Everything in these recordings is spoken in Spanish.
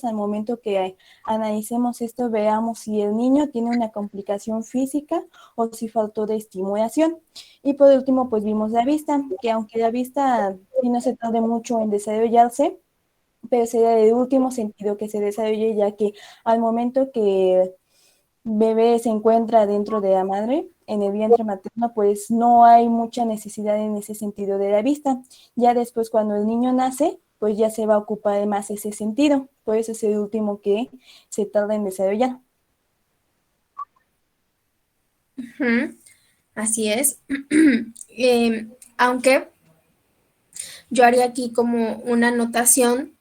al momento que analicemos esto, veamos si el niño tiene una complicación física o si faltó de estimulación. Y por último, pues vimos la vista, que aunque la vista sí no se tarde mucho en desarrollarse, pero sería el último sentido que se desarrolle, ya que al momento que el bebé se encuentra dentro de la madre, en el vientre materno, pues no hay mucha necesidad en ese sentido de la vista. Ya después, cuando el niño nace, pues ya se va a ocupar más ese sentido. Por eso es el último que se tarda en desarrollar. Ujú, así es. Aunque yo haría aquí como una anotación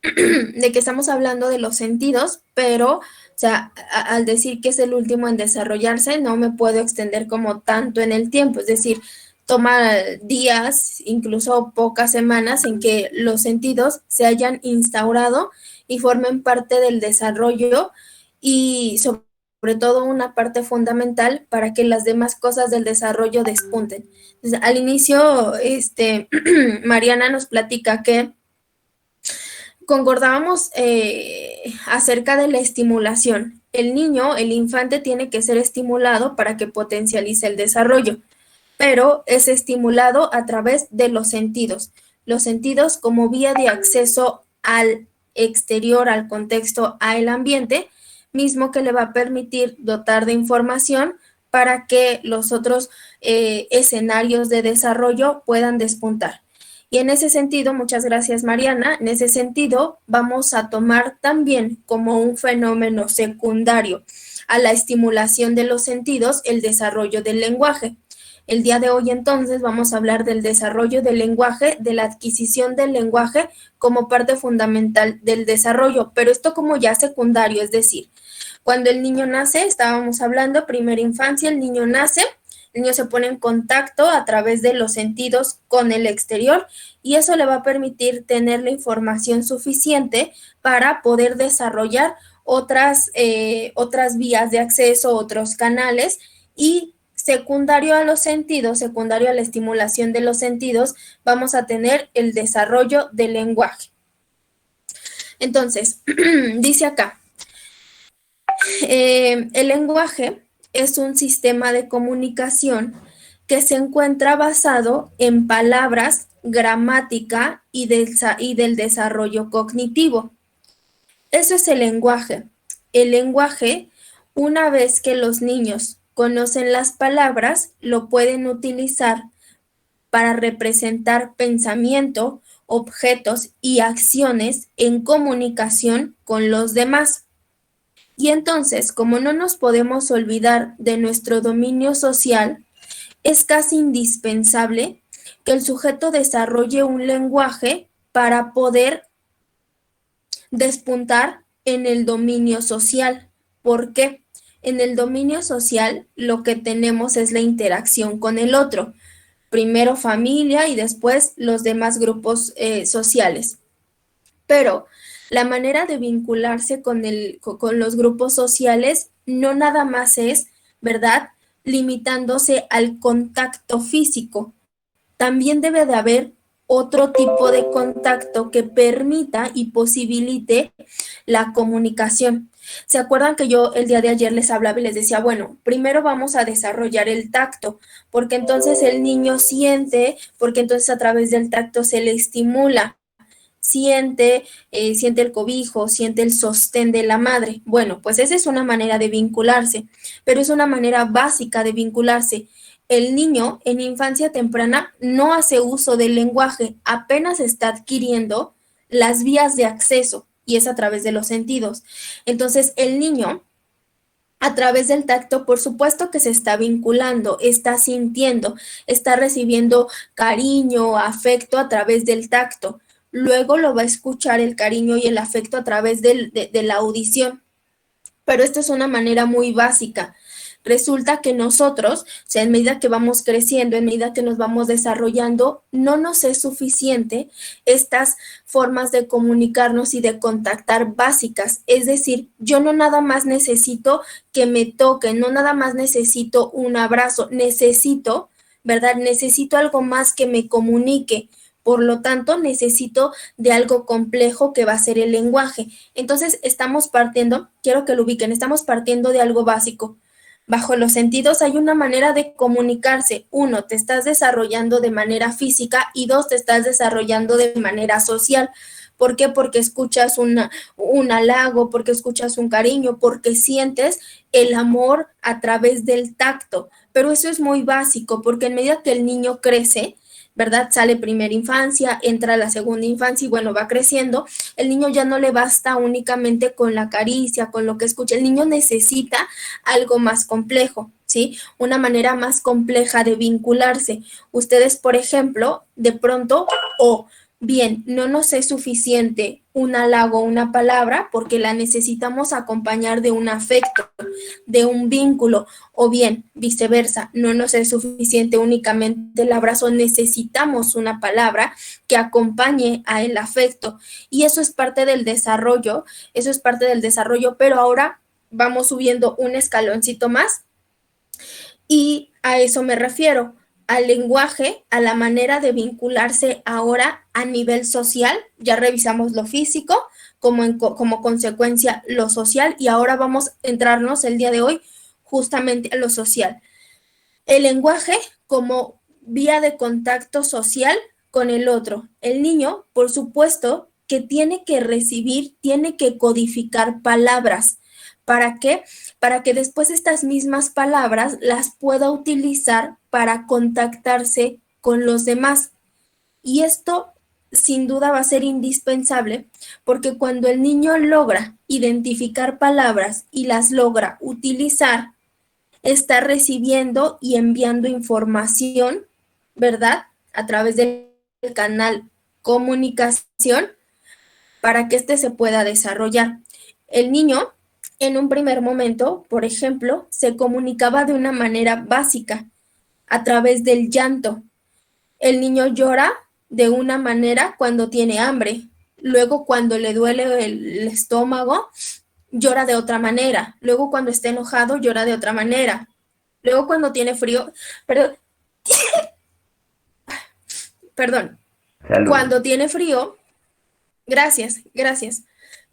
de que estamos hablando de los sentidos, pero, o sea, al decir que es el último en desarrollarse, no me puedo extender como tanto en el tiempo, es decir, toma días, incluso pocas semanas en que los sentidos se hayan instaurado y formen parte del desarrollo y sobre todo una parte fundamental para que las demás cosas del desarrollo despunten. Entonces, al inicio, Mariana nos platica que concordábamos acerca de la estimulación. El niño, el infante, tiene que ser estimulado para que potencialice el desarrollo, pero es estimulado a través de los sentidos como vía de acceso al exterior, al contexto, al ambiente, mismo que le va a permitir dotar de información para que los otros escenarios de desarrollo puedan despuntar. Y en ese sentido, muchas gracias Mariana, en ese sentido vamos a tomar también como un fenómeno secundario a la estimulación de los sentidos el desarrollo del lenguaje. El día de hoy entonces vamos a hablar del desarrollo del lenguaje, de la adquisición del lenguaje como parte fundamental del desarrollo, pero esto como ya secundario, es decir, cuando el niño nace, estábamos hablando, primera infancia, el niño nace, el niño se pone en contacto a través de los sentidos con el exterior y eso le va a permitir tener la información suficiente para poder desarrollar otras vías de acceso, otros canales y secundario a los sentidos, secundario a la estimulación de los sentidos, vamos a tener el desarrollo del lenguaje. Entonces, dice acá, el lenguaje es un sistema de comunicación que se encuentra basado en palabras, gramática y del desarrollo cognitivo. Eso es el lenguaje. El lenguaje, una vez que los niños conocen las palabras, lo pueden utilizar para representar pensamiento, objetos y acciones en comunicación con los demás. Y entonces, como no nos podemos olvidar de nuestro dominio social, es casi indispensable que el sujeto desarrolle un lenguaje para poder despuntar en el dominio social. ¿Por qué? En el dominio social lo que tenemos es la interacción con el otro. Primero familia y después los demás grupos sociales. Pero la manera de vincularse con los grupos sociales no nada más es, ¿verdad?, limitándose al contacto físico. También debe de haber otro tipo de contacto que permita y posibilite la comunicación. ¿Se acuerdan que yo el día de ayer les hablaba y les decía, bueno, primero vamos a desarrollar el tacto, porque entonces el niño siente, porque entonces a través del tacto se le estimula, siente el cobijo, siente el sostén de la madre. Bueno, pues esa es una manera de vincularse, pero es una manera básica de vincularse. El niño en infancia temprana no hace uso del lenguaje, apenas está adquiriendo las vías de acceso y es a través de los sentidos. Entonces, el niño a través del tacto, por supuesto que se está vinculando, está sintiendo, está recibiendo cariño, afecto a través del tacto. Luego lo va a escuchar el cariño y el afecto a través de la audición. Pero esto es una manera muy básica. Resulta que nosotros, o sea, en medida que vamos creciendo, en medida que nos vamos desarrollando, no nos es suficiente estas formas de comunicarnos y de contactar básicas. Es decir, yo no nada más necesito que me toquen, no nada más necesito un abrazo, necesito, ¿verdad? Necesito algo más que me comunique. por lo tanto necesito de algo complejo que va a ser el lenguaje. Entonces estamos partiendo, quiero que lo ubiquen, estamos partiendo de algo básico. Bajo los sentidos hay una manera de comunicarse. Uno, te estás desarrollando de manera física y dos, te estás desarrollando de manera social. ¿Por qué? Porque escuchas un halago, porque escuchas un cariño, porque sientes el amor a través del tacto. Pero eso es muy básico, porque en medida que el niño crece, ¿verdad? Sale primera infancia, entra a la segunda infancia y bueno, va creciendo. El niño ya no le basta únicamente con la caricia, con lo que escucha. El niño necesita algo más complejo, ¿sí? Una manera más compleja de vincularse. Ustedes, por ejemplo, de pronto, bien, no nos es suficiente un halago, una palabra, porque la necesitamos acompañar de un afecto, de un vínculo, o bien, viceversa, no nos es suficiente únicamente el abrazo, necesitamos una palabra que acompañe a el afecto. Y eso es parte del desarrollo, pero ahora vamos subiendo un escaloncito más y a eso me refiero, al lenguaje, a la manera de vincularse ahora a nivel social. Ya revisamos lo físico, como consecuencia lo social, y ahora vamos a entrarnos el día de hoy justamente a lo social. El lenguaje como vía de contacto social con el otro. El niño, por supuesto, que tiene que recibir, tiene que codificar palabras. ¿Para qué? Para que después estas mismas palabras las pueda utilizar para contactarse con los demás. Y esto sin duda va a ser indispensable porque cuando el niño logra identificar palabras y las logra utilizar, está recibiendo y enviando información, ¿verdad? A través del canal comunicación para que éste se pueda desarrollar. El niño, en un primer momento, por ejemplo, se comunicaba de una manera básica, a través del llanto. El niño llora de una manera cuando tiene hambre. Luego, cuando le duele el estómago, llora de otra manera. Luego, cuando está enojado, llora de otra manera. Luego, cuando tiene frío, perdón, Salud. cuando tiene frío, gracias,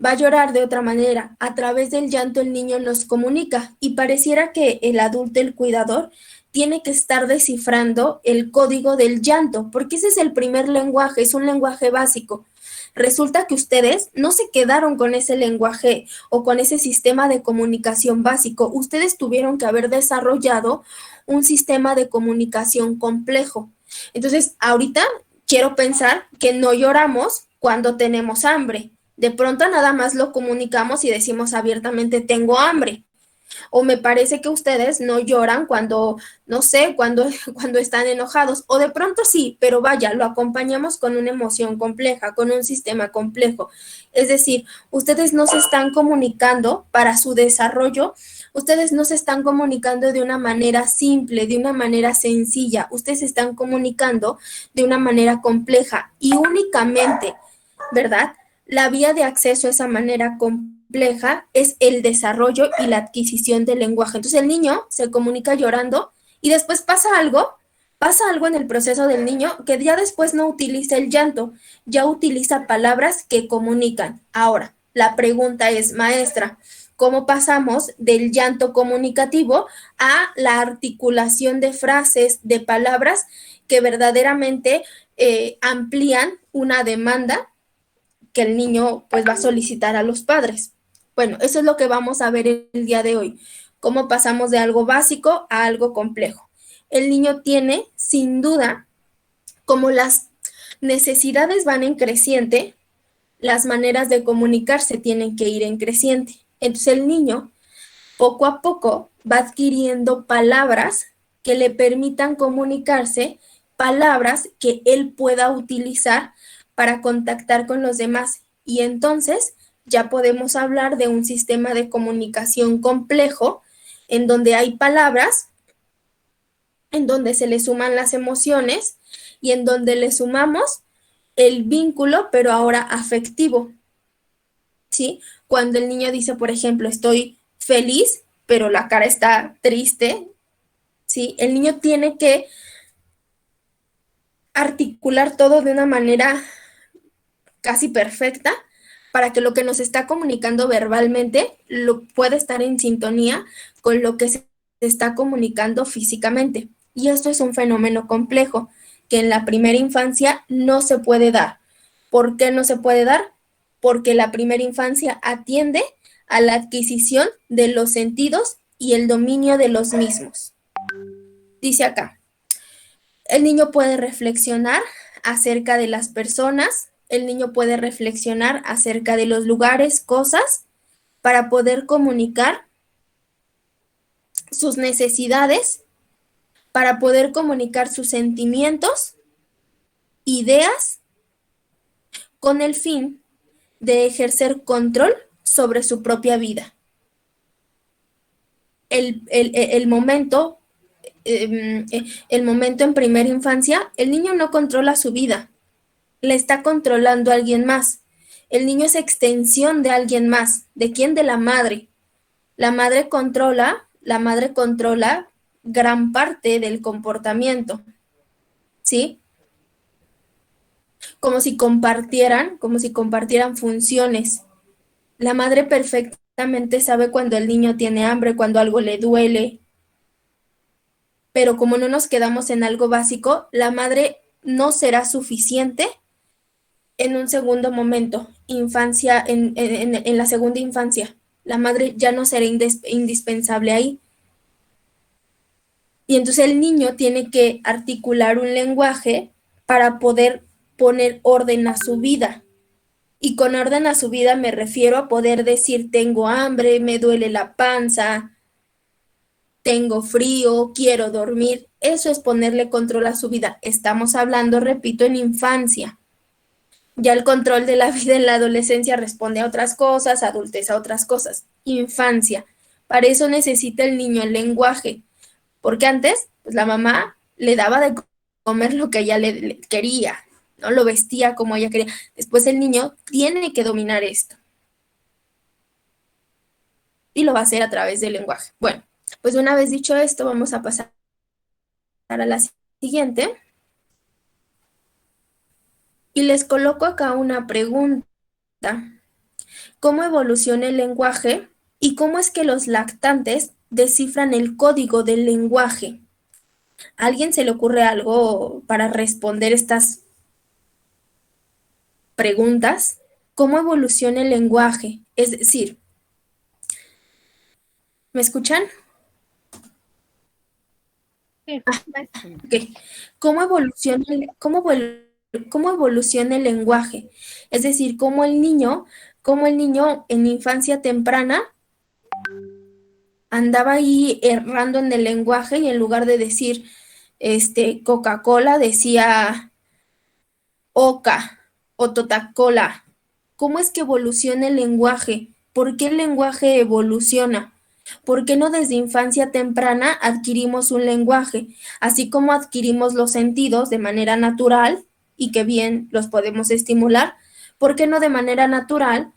va a llorar de otra manera. A través del llanto el niño nos comunica y pareciera que el adulto, el cuidador, tiene que estar descifrando el código del llanto, porque ese es el primer lenguaje, es un lenguaje básico. Resulta que ustedes no se quedaron con ese lenguaje o con ese sistema de comunicación básico. Ustedes tuvieron que haber desarrollado un sistema de comunicación complejo. Entonces, ahorita quiero pensar que no lloramos cuando tenemos hambre. De pronto nada más lo comunicamos y decimos abiertamente tengo hambre. O me parece que ustedes no lloran cuando, no sé, cuando están enojados. O de pronto sí, pero vaya, lo acompañamos con una emoción compleja, con un sistema complejo. Es decir, ustedes no se están comunicando para su desarrollo, ustedes no se están comunicando de una manera simple, de una manera sencilla, ustedes se están comunicando de una manera compleja y únicamente, ¿verdad? La vía de acceso a esa manera compleja es el desarrollo y la adquisición del lenguaje. Entonces el niño se comunica llorando y después pasa algo en el proceso del niño que ya después no utiliza el llanto, ya utiliza palabras que comunican. Ahora, la pregunta es, maestra, ¿cómo pasamos del llanto comunicativo a la articulación de frases, de palabras que verdaderamente amplían una demanda que el niño pues va a solicitar a los padres? Bueno, eso es lo que vamos a ver el día de hoy, cómo pasamos de algo básico a algo complejo. El niño tiene, sin duda, como las necesidades van en creciente, las maneras de comunicarse tienen que ir en creciente. Entonces el niño, poco a poco, va adquiriendo palabras que le permitan comunicarse, palabras que él pueda utilizar para contactar con los demás. Y entonces ya podemos hablar de un sistema de comunicación complejo en donde hay palabras, en donde se le suman las emociones y en donde le sumamos el vínculo, pero ahora afectivo, ¿sí? Cuando el niño dice, por ejemplo, estoy feliz, pero la cara está triste, ¿sí? El niño tiene que articular todo de una manera casi perfecta para que lo que nos está comunicando verbalmente lo pueda estar en sintonía con lo que se está comunicando físicamente. Y esto es un fenómeno complejo que en la primera infancia no se puede dar. ¿Por qué no se puede dar? Porque la primera infancia atiende a la adquisición de los sentidos y el dominio de los mismos. Dice acá, el niño puede reflexionar acerca de las personas, el niño puede reflexionar acerca de los lugares, cosas, para poder comunicar sus necesidades, para poder comunicar sus sentimientos, ideas, con el fin de ejercer control sobre su propia vida. El momento en primera infancia, el niño no controla su vida, le está controlando a alguien más. El niño es extensión de alguien más. ¿De quién? De la madre. La madre controla gran parte del comportamiento, ¿sí? Como si compartieran funciones. La madre perfectamente sabe cuando el niño tiene hambre, cuando algo le duele, pero como no nos quedamos en algo básico, la madre no será suficiente en un segundo momento, en la segunda infancia. La madre ya no será indispensable ahí. Y entonces el niño tiene que articular un lenguaje para poder poner orden a su vida. Y con orden a su vida me refiero a poder decir tengo hambre, me duele la panza, tengo frío, quiero dormir. Eso es ponerle control a su vida. Estamos hablando, repito, en infancia. Ya el control de la vida en la adolescencia responde a otras cosas, adultez a otras cosas. Infancia. Para eso necesita el niño el lenguaje. Porque antes, pues la mamá le daba de comer lo que ella le quería, ¿no? Lo vestía como ella quería. Después el niño tiene que dominar esto. Y lo va a hacer a través del lenguaje. Bueno, pues una vez dicho esto, vamos a pasar a la siguiente. Y les coloco acá una pregunta. ¿Cómo evoluciona el lenguaje y cómo es que los lactantes descifran el código del lenguaje? ¿A alguien se le ocurre algo para responder estas preguntas? ¿Cómo evoluciona el lenguaje? Es decir, ¿me escuchan? Sí, Ok. ¿Cómo evoluciona el lenguaje? Es decir, cómo el niño en infancia temprana andaba ahí errando en el lenguaje y en lugar de decir Coca-Cola decía Oca o Totacola. ¿Cómo es que evoluciona el lenguaje? ¿Por qué el lenguaje evoluciona? ¿Por qué no desde infancia temprana adquirimos un lenguaje? Así como adquirimos los sentidos de manera natural y que bien los podemos estimular, ¿por qué no de manera natural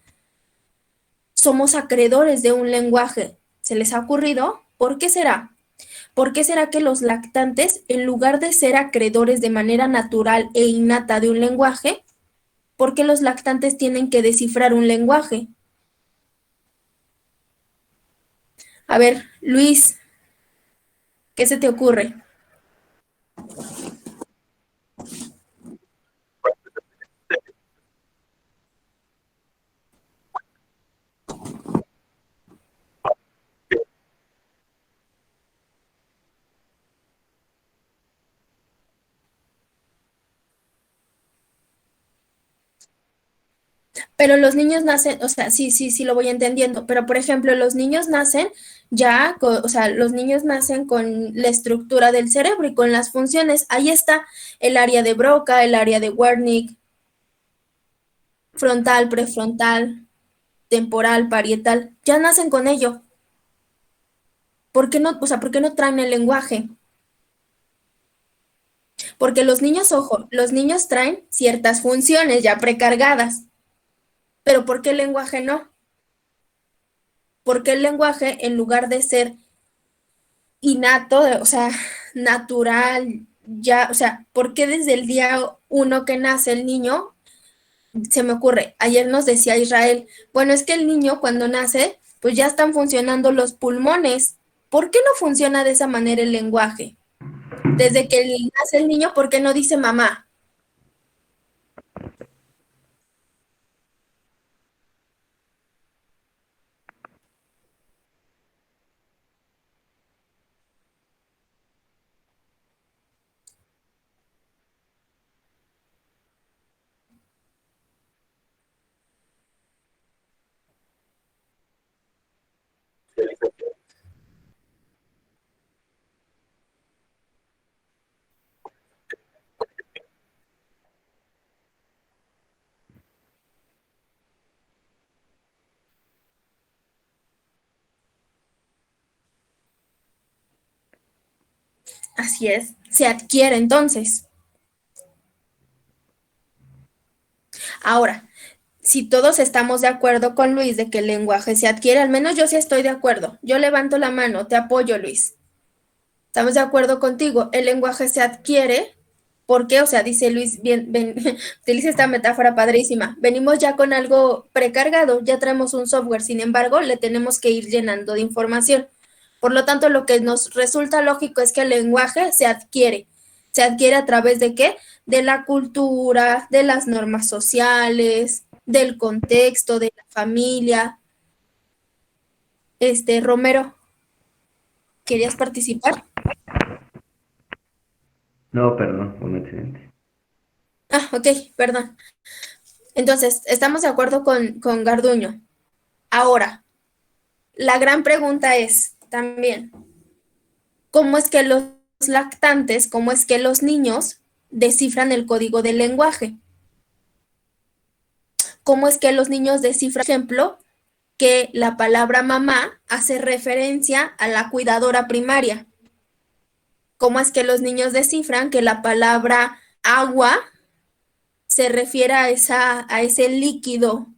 somos acreedores de un lenguaje? ¿Se les ha ocurrido? ¿Por qué será? ¿Por qué será que los lactantes, en lugar de ser acreedores de manera natural e innata de un lenguaje, por qué los lactantes tienen que descifrar un lenguaje? A ver, Luis, ¿qué se te ocurre? Pero los niños nacen, o sea, sí lo voy entendiendo, pero por ejemplo, los niños nacen o sea, los niños nacen con la estructura del cerebro y con las funciones. Ahí está el área de Broca, el área de Wernicke, frontal, prefrontal, temporal, parietal, ya nacen con ello. ¿Por qué no, o sea, por qué no traen el lenguaje? Porque los niños, ojo, los niños traen ciertas funciones ya precargadas, pero ¿por qué el lenguaje no? Porque el lenguaje, en lugar de ser innato, o sea, natural, ya, o sea, ¿por qué desde el día uno que nace el niño? Se me ocurre, ayer nos decía Israel, bueno, es que el niño cuando nace, pues ya están funcionando los pulmones. ¿Por qué no funciona de esa manera el lenguaje? Desde que nace el niño, ¿por qué no dice mamá? Así es, se adquiere entonces. Ahora, si todos estamos de acuerdo con Luis de que el lenguaje se adquiere, al menos yo sí estoy de acuerdo. Yo levanto la mano, te apoyo, Luis. Estamos de acuerdo contigo, el lenguaje se adquiere. ¿Por qué? O sea, dice Luis, bien, utiliza esta metáfora padrísima. Venimos ya con algo precargado, ya traemos un software, sin embargo, le tenemos que ir llenando de información. Por lo tanto, lo que nos resulta lógico es que el lenguaje se adquiere. ¿Se adquiere a través de qué? De la cultura, de las normas sociales, del contexto, de la familia. Romero, ¿querías participar? No, perdón, un accidente. Ah, ok, perdón. Entonces, estamos de acuerdo con Garduño. Ahora, la gran pregunta es también, ¿cómo es que los lactantes, cómo es que los niños descifran el código del lenguaje? ¿Cómo es que los niños descifran, por ejemplo, que la palabra mamá hace referencia a la cuidadora primaria? ¿Cómo es que los niños descifran que la palabra agua se refiere a ese líquido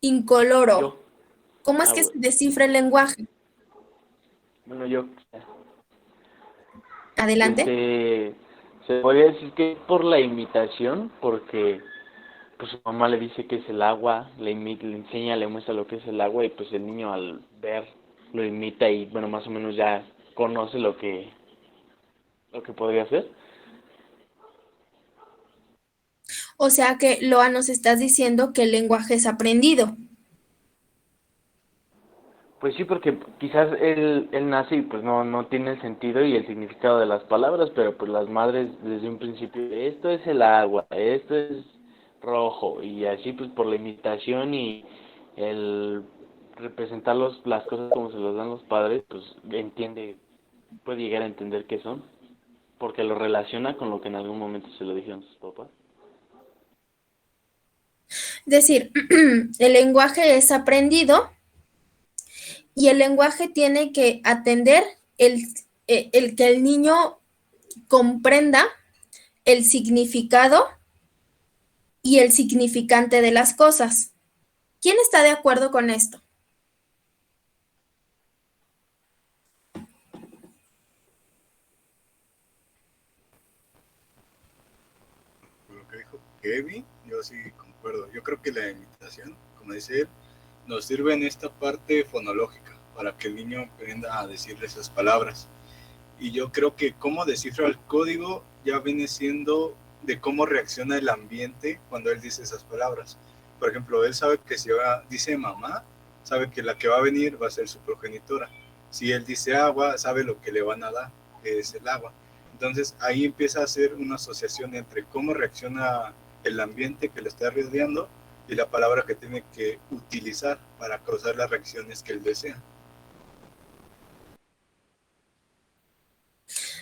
incoloro? Yo. ¿Cómo es Ah, que se bueno. descifra el lenguaje? Bueno, yo. Adelante. Este, se podría decir que por la imitación, porque pues su mamá le dice que es el agua, le enseña, le muestra lo que es el agua y pues el niño al ver lo imita y bueno, más o menos ya conoce lo que podría ser. O sea que, Loa, nos estás diciendo que el lenguaje es aprendido. Pues sí, porque quizás él nace y pues no tiene el sentido y el significado de las palabras, pero pues las madres desde un principio, esto es el agua, esto es rojo, y así pues por la imitación y el representar las cosas como se las dan los padres, pues puede llegar a entender qué son, porque lo relaciona con lo que en algún momento se lo dijeron sus papás. Es decir, el lenguaje es aprendido y el lenguaje tiene que atender el que el niño comprenda el significado y el significante de las cosas. ¿Quién está de acuerdo con esto? Por lo que dijo Kevin, yo sí concuerdo. Yo creo que la imitación, como dice él, nos sirve en esta parte fonológica para que el niño aprenda a decir esas palabras. Y yo creo que cómo descifra el código ya viene siendo de cómo reacciona el ambiente cuando él dice esas palabras. Por ejemplo, él sabe que si dice mamá, sabe que la que va a venir va a ser su progenitora. Si él dice agua, sabe lo que le van a dar, que es el agua. Entonces ahí empieza a hacer una asociación entre cómo reacciona el ambiente que le está rodeando y la palabra que tiene que utilizar para causar las reacciones que él desea.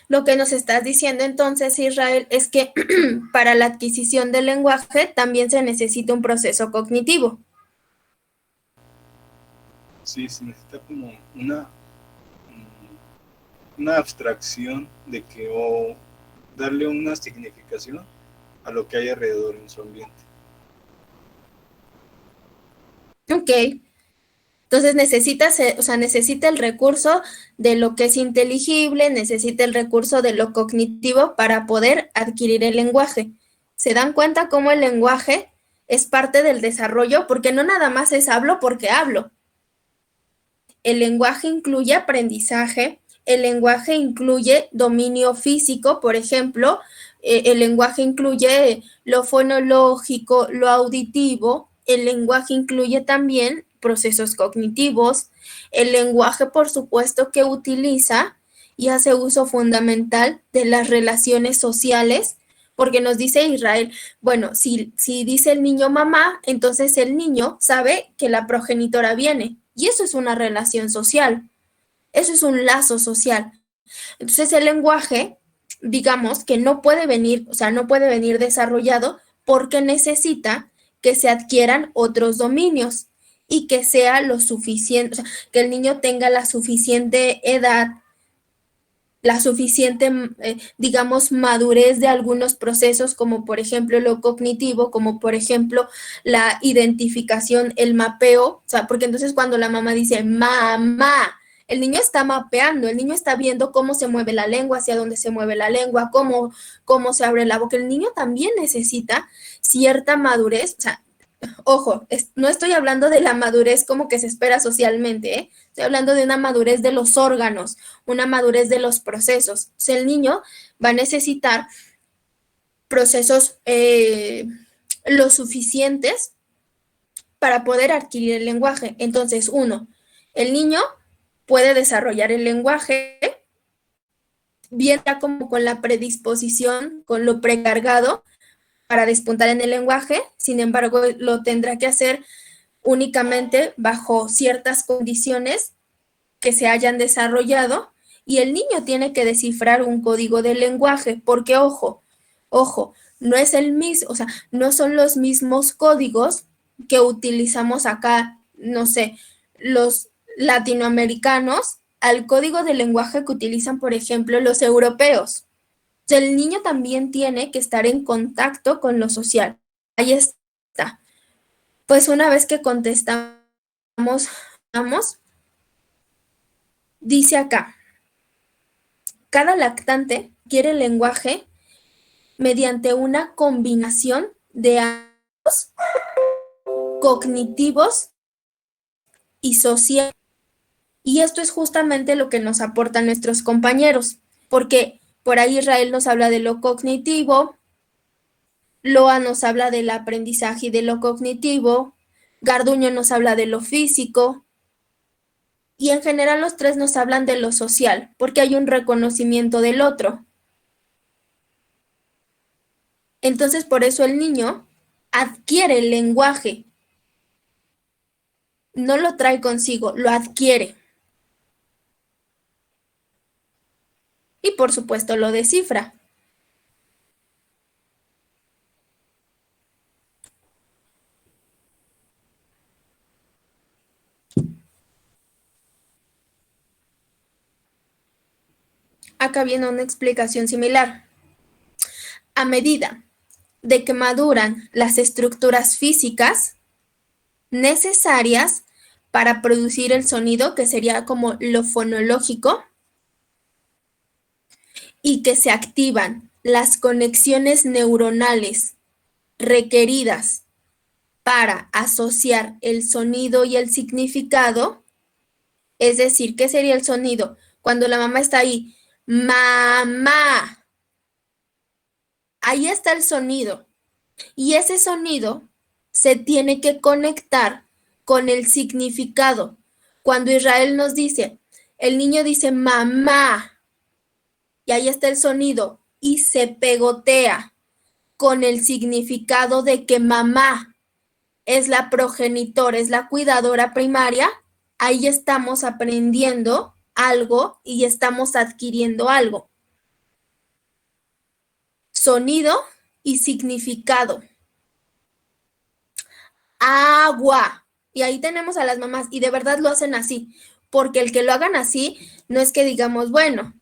Lo que nos estás diciendo entonces, Israel, es que para la adquisición del lenguaje también se necesita un proceso cognitivo. Sí, se necesita como una abstracción de que o darle una significación a lo que hay alrededor en su ambiente. Ok. Entonces necesita el recurso de lo que es inteligible, necesita el recurso de lo cognitivo para poder adquirir el lenguaje. ¿Se dan cuenta cómo el lenguaje es parte del desarrollo? Porque no nada más es hablo porque hablo. El lenguaje incluye aprendizaje, el lenguaje incluye dominio físico, por ejemplo, el lenguaje incluye lo fonológico, lo auditivo, el lenguaje incluye también procesos cognitivos, el lenguaje, por supuesto, que utiliza y hace uso fundamental de las relaciones sociales, porque nos dice Israel, bueno, si dice el niño mamá, entonces el niño sabe que la progenitora viene, y eso es una relación social, eso es un lazo social. Entonces el lenguaje, digamos que no puede venir desarrollado porque necesita que se adquieran otros dominios y que sea lo suficiente, que el niño tenga la suficiente edad, la suficiente, digamos, madurez de algunos procesos, como por ejemplo lo cognitivo, como por ejemplo la identificación, el mapeo, porque entonces cuando la mamá dice mamá, el niño está mapeando, el niño está viendo cómo se mueve la lengua, hacia dónde se mueve la lengua, cómo se abre la boca. El niño también necesita cierta madurez, ojo, no estoy hablando de la madurez como que se espera socialmente, ¿eh? Estoy hablando de una madurez de los órganos, una madurez de los procesos. El niño va a necesitar procesos lo suficientes para poder adquirir el lenguaje. Entonces, uno, el niño puede desarrollar el lenguaje bien como con la predisposición, con lo precargado para despuntar en el lenguaje, sin embargo, lo tendrá que hacer únicamente bajo ciertas condiciones que se hayan desarrollado y el niño tiene que descifrar un código del lenguaje, porque ojo, no es el mismo, no son los mismos códigos que utilizamos acá, no sé, los latinoamericanos al código del lenguaje que utilizan, por ejemplo, los europeos. El niño también tiene que estar en contacto con lo social. Ahí está. Pues una vez que contestamos, dice acá, cada lactante quiere el lenguaje mediante una combinación de actos cognitivos y sociales. Y esto es justamente lo que nos aportan nuestros compañeros, porque por ahí Israel nos habla de lo cognitivo, Loa nos habla del aprendizaje y de lo cognitivo, Garduño nos habla de lo físico, y en general los tres nos hablan de lo social, porque hay un reconocimiento del otro. Entonces, por eso el niño adquiere el lenguaje, no lo trae consigo, lo adquiere. Y por supuesto lo descifra. Acá viene una explicación similar. A medida de que maduran las estructuras físicas necesarias para producir el sonido, que sería como lo fonológico, y que se activan las conexiones neuronales requeridas para asociar el sonido y el significado, es decir, ¿qué sería el sonido? Cuando la mamá está ahí, mamá, ahí está el sonido, y ese sonido se tiene que conectar con el significado. Cuando Israel nos dice, el niño dice mamá, y ahí está el sonido, y se pegotea con el significado de que mamá es la progenitora, es la cuidadora primaria, ahí estamos aprendiendo algo y estamos adquiriendo algo. Sonido y significado. Agua. Y ahí tenemos a las mamás, y de verdad lo hacen así, porque el que lo hagan así, no es que digamos, bueno,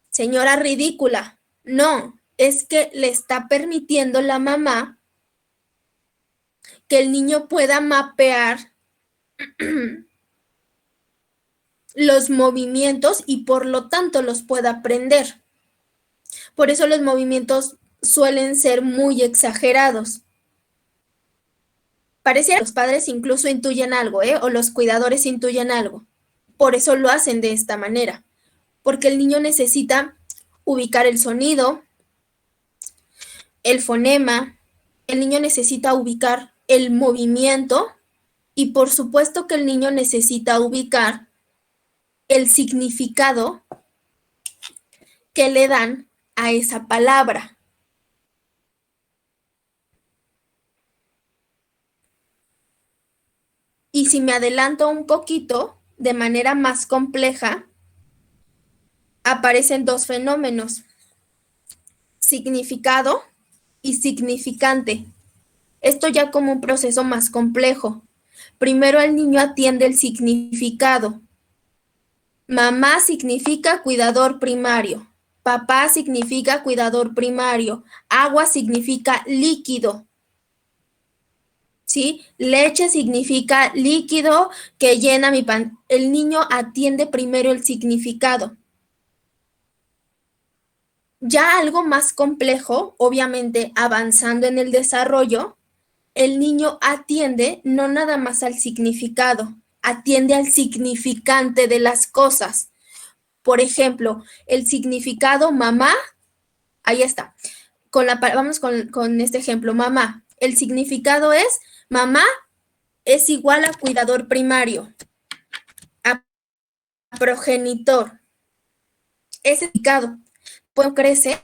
señora ridícula, no, es que le está permitiendo la mamá que el niño pueda mapear los movimientos y por lo tanto los pueda aprender. Por eso los movimientos suelen ser muy exagerados. Pareciera que los padres incluso intuyen algo, o los cuidadores intuyen algo. Por eso lo hacen de esta manera, porque el niño necesita ubicar el sonido, el fonema, el niño necesita ubicar el movimiento y por supuesto que el niño necesita ubicar el significado que le dan a esa palabra. Y si me adelanto un poquito, de manera más compleja, aparecen dos fenómenos, significado y significante. Esto ya como un proceso más complejo. Primero el niño atiende el significado. Mamá significa cuidador primario. Papá significa cuidador primario. Agua significa líquido. ¿Sí? Leche significa líquido que llena mi pan. El niño atiende primero el significado. Ya algo más complejo, obviamente avanzando en el desarrollo, el niño atiende no nada más al significado, atiende al significante de las cosas. Por ejemplo, el significado mamá, ahí está. Vamos con este ejemplo, mamá. El significado es mamá es igual a cuidador primario, a progenitor. Ese significado. Pues crece,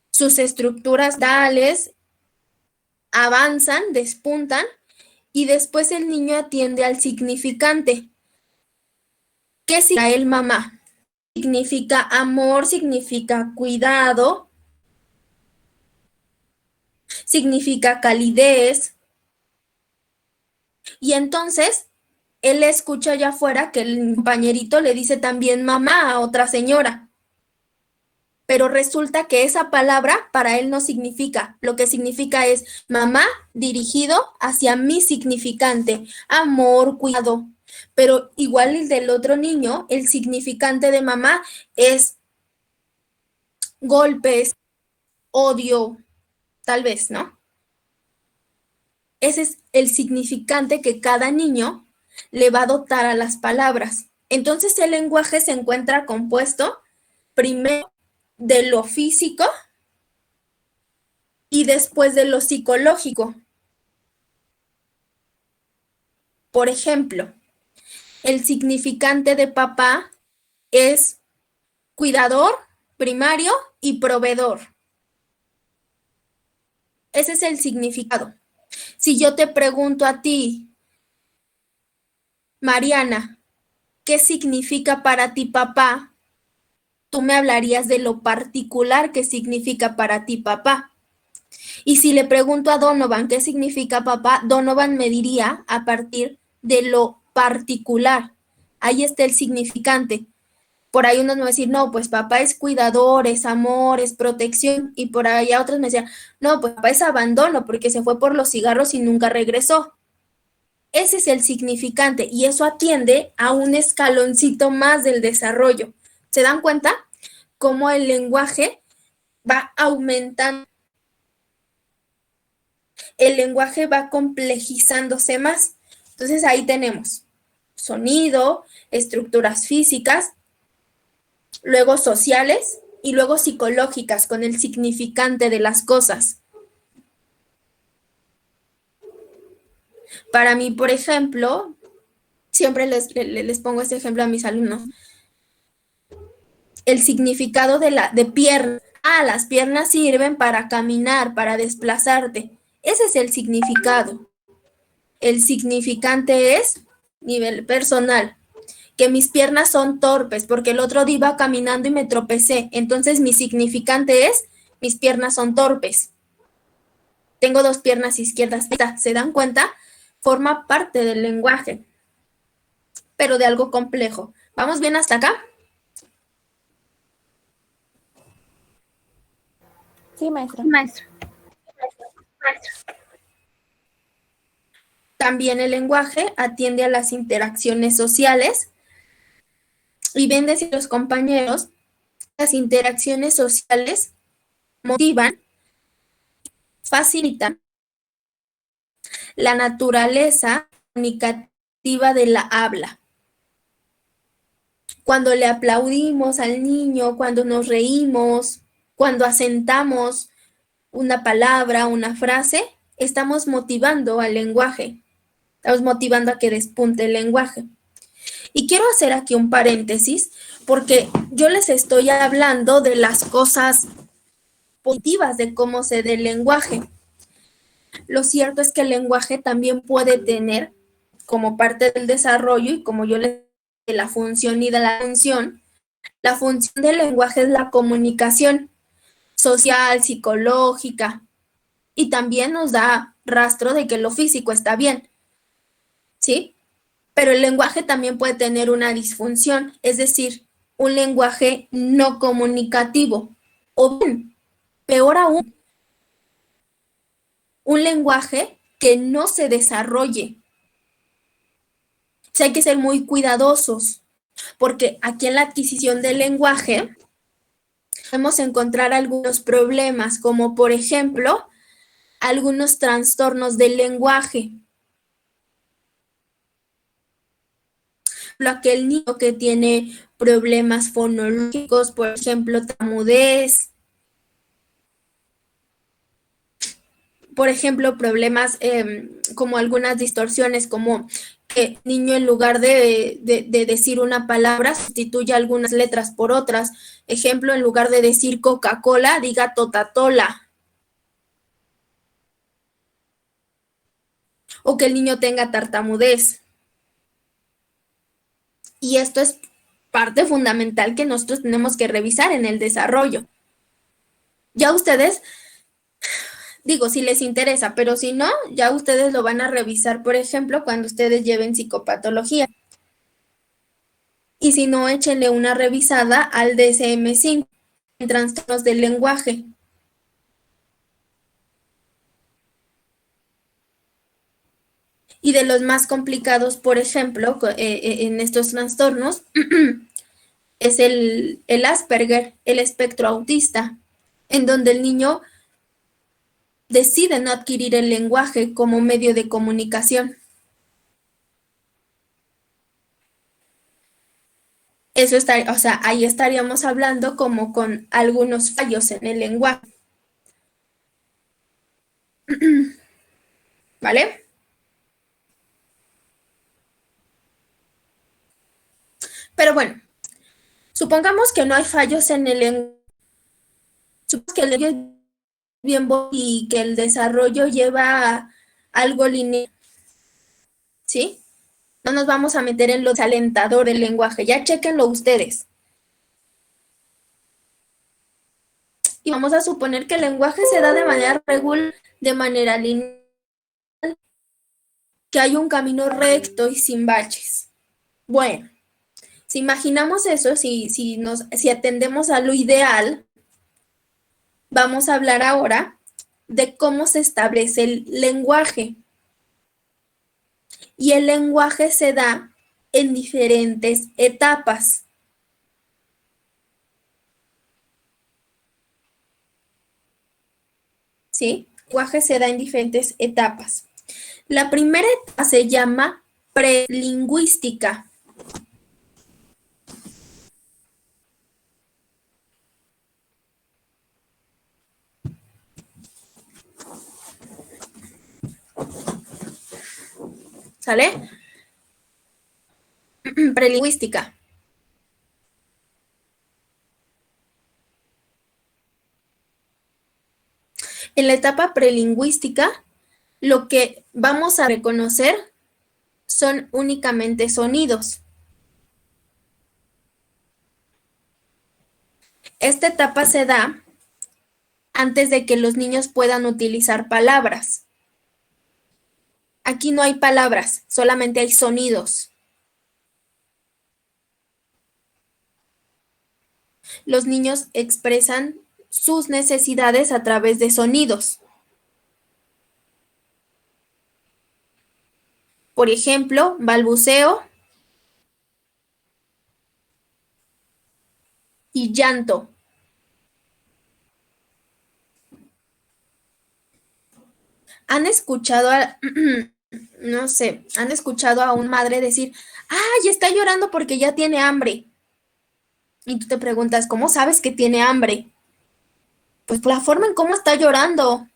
sus estructuras dales avanzan, despuntan y después el niño atiende al significante. ¿Qué significa el mamá? Significa amor, significa cuidado, significa calidez. Y entonces él escucha allá afuera que el compañerito le dice también mamá a otra señora. Pero resulta que esa palabra para él no significa. Lo que significa es mamá dirigido hacia mi significante, amor, cuidado. Pero igual el del otro niño, el significante de mamá es golpes, odio, tal vez, ¿no? Ese es el significante que cada niño le va a dotar a las palabras. Entonces el lenguaje se encuentra compuesto primero de lo físico y después de lo psicológico. Por ejemplo, el significante de papá es cuidador, primario y proveedor. Ese es el significado. Si yo te pregunto a ti, Mariana, ¿qué significa para ti papá? Tú me hablarías de lo particular que significa para ti papá. Y si le pregunto a Donovan qué significa papá, Donovan me diría a partir de lo particular. Ahí está el significante. Por ahí unos me van a decir, no, pues papá es cuidador, es amor, es protección. Y por ahí otros me decían, no, pues papá es abandono porque se fue por los cigarros y nunca regresó. Ese es el significante y eso atiende a un escaloncito más del desarrollo. ¿Se dan cuenta? Cómo el lenguaje va aumentando. El lenguaje va complejizándose más. Entonces ahí tenemos sonido, estructuras físicas, luego sociales y luego psicológicas con el significante de las cosas. Para mí, por ejemplo, siempre les pongo este ejemplo a mis alumnos. El significado de pierna. Las piernas sirven para caminar, para desplazarte. Ese es el significado. El significante es nivel personal, que mis piernas son torpes, porque el otro día iba caminando y me tropecé. Entonces mi significante es, mis piernas son torpes. Tengo dos piernas izquierdas. ¿Se dan cuenta? Forma parte del lenguaje, pero de algo complejo. ¿Vamos bien hasta acá? Sí, maestra. Maestro. También el lenguaje atiende a las interacciones sociales y bien decir los compañeros, las interacciones sociales motivan, facilitan la naturaleza comunicativa de la habla. Cuando le aplaudimos al niño, cuando nos reímos, cuando asentamos una palabra, una frase, estamos motivando al lenguaje, estamos motivando a que despunte el lenguaje. Y quiero hacer aquí un paréntesis, porque yo les estoy hablando de las cosas positivas de cómo se da el lenguaje. Lo cierto es que el lenguaje también puede tener, como parte del desarrollo, y como yo les de la función y de la función del lenguaje es la comunicación social, psicológica, y también nos da rastro de que lo físico está bien, ¿sí? Pero el lenguaje también puede tener una disfunción, es decir, un lenguaje no comunicativo, o bien, peor aún, un lenguaje que no se desarrolle. O sea, hay que ser muy cuidadosos, porque aquí en la adquisición del lenguaje podemos encontrar algunos problemas, como por ejemplo, algunos trastornos del lenguaje. Aquel niño que tiene problemas fonológicos, por ejemplo, tartamudez, por ejemplo, problemas como algunas distorsiones, como que el niño en lugar de decir una palabra, sustituye algunas letras por otras. Ejemplo, en lugar de decir Coca-Cola, diga Totatola. O que el niño tenga tartamudez. Y esto es parte fundamental que nosotros tenemos que revisar en el desarrollo. Ya ustedes, digo, si les interesa, pero si no, ya ustedes lo van a revisar, por ejemplo, cuando ustedes lleven psicopatología. Y si no, échenle una revisada al DSM-5, en trastornos del lenguaje. Y de los más complicados, por ejemplo, en estos trastornos, es el Asperger, el espectro autista, en donde el niño decide no adquirir el lenguaje como medio de comunicación. Eso está, o sea, ahí estaríamos hablando como con algunos fallos en el lenguaje. ¿Vale? Pero bueno, supongamos que no hay fallos en el lenguaje. Supongamos que el lenguaje es bien y que el desarrollo lleva algo lineal. ¿Sí? No nos vamos a meter en lo desalentador del lenguaje. Ya chéquenlo ustedes. Y vamos a suponer que el lenguaje se da de manera regular, de manera lineal, que hay un camino recto y sin baches. Bueno, si imaginamos eso, si atendemos a lo ideal, vamos a hablar ahora de cómo se establece el lenguaje. Y el lenguaje se da en diferentes etapas. ¿Sí? El lenguaje se da en diferentes etapas. La primera etapa se llama prelingüística. ¿Sale? Prelingüística. En la etapa prelingüística, lo que vamos a reconocer son únicamente sonidos. Esta etapa se da antes de que los niños puedan utilizar palabras. Aquí no hay palabras, solamente hay sonidos. Los niños expresan sus necesidades a través de sonidos. Por ejemplo, balbuceo y llanto. ¿Han escuchado no sé, han escuchado a una madre decir, ay, está llorando porque ya tiene hambre? Y tú te preguntas, ¿cómo sabes que tiene hambre? Pues por la forma en cómo está llorando.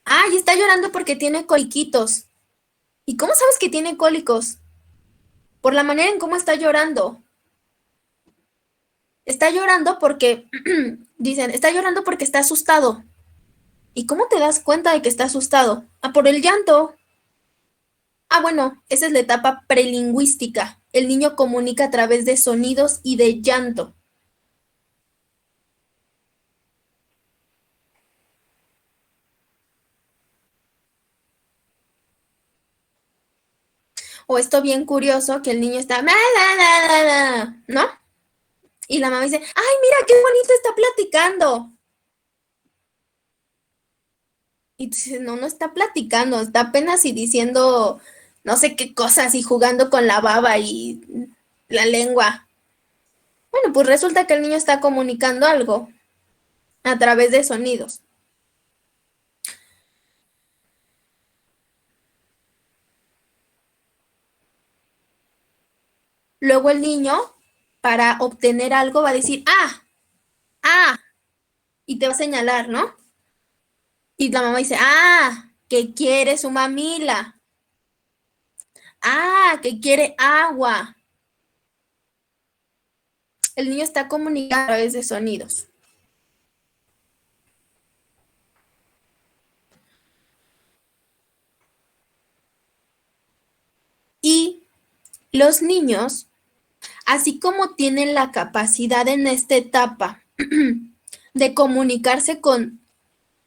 Ay, está llorando porque tiene coliquitos. ¿Y cómo sabes que tiene cólicos? Por la manera en cómo está llorando. Está llorando porque, dicen, está llorando porque está asustado. ¿Y cómo te das cuenta de que está asustado? Ah, por el llanto. Ah, bueno, esa es la etapa prelingüística. El niño comunica a través de sonidos y de llanto. O esto bien curioso que el niño está, ¿no? Y la mamá dice, ay, mira qué bonito está platicando. Y tú dices, no, no está platicando, está apenas y diciendo no sé qué cosas y jugando con la baba y la lengua. Bueno, pues resulta que el niño está comunicando algo a través de sonidos. Luego el niño, para obtener algo, va a decir, ah, y te va a señalar, ¿no? Y la mamá dice, que quiere su mamila. Que quiere agua. El niño está comunicando a través de sonidos. Y los niños, así como tienen la capacidad en esta etapa de comunicarse con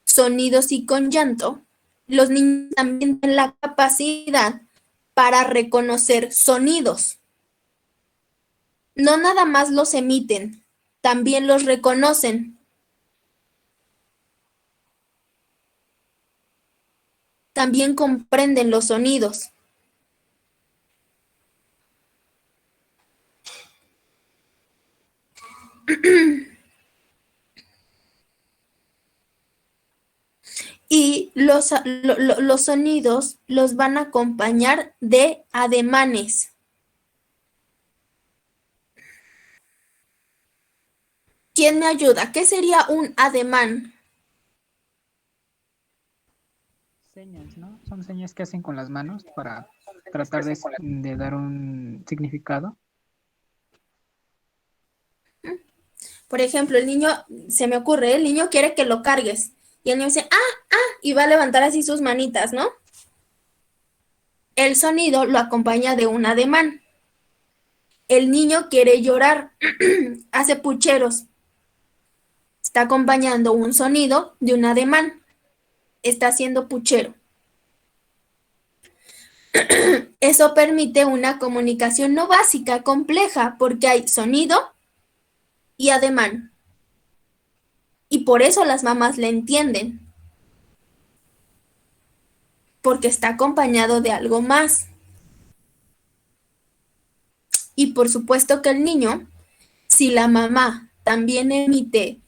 sonidos y con llanto, los niños también tienen la capacidad para reconocer sonidos. No nada más los emiten, también los reconocen. También comprenden los sonidos. Y los sonidos los van a acompañar de ademanes. ¿Quién me ayuda? ¿Qué sería un ademán? Señas, ¿no? Son señas que hacen con las manos para tratar de dar un significado. Por ejemplo, el niño, se me ocurre, el niño quiere que lo cargues. Y el niño dice, y va a levantar así sus manitas, ¿no? El sonido lo acompaña de un ademán. El niño quiere llorar, hace pucheros. Está acompañando un sonido de un ademán. Está haciendo puchero. Eso permite una comunicación no básica, compleja, porque hay sonido y ademán. Y por eso las mamás le entienden. Porque está acompañado de algo más. Y por supuesto que el niño, si la mamá también emite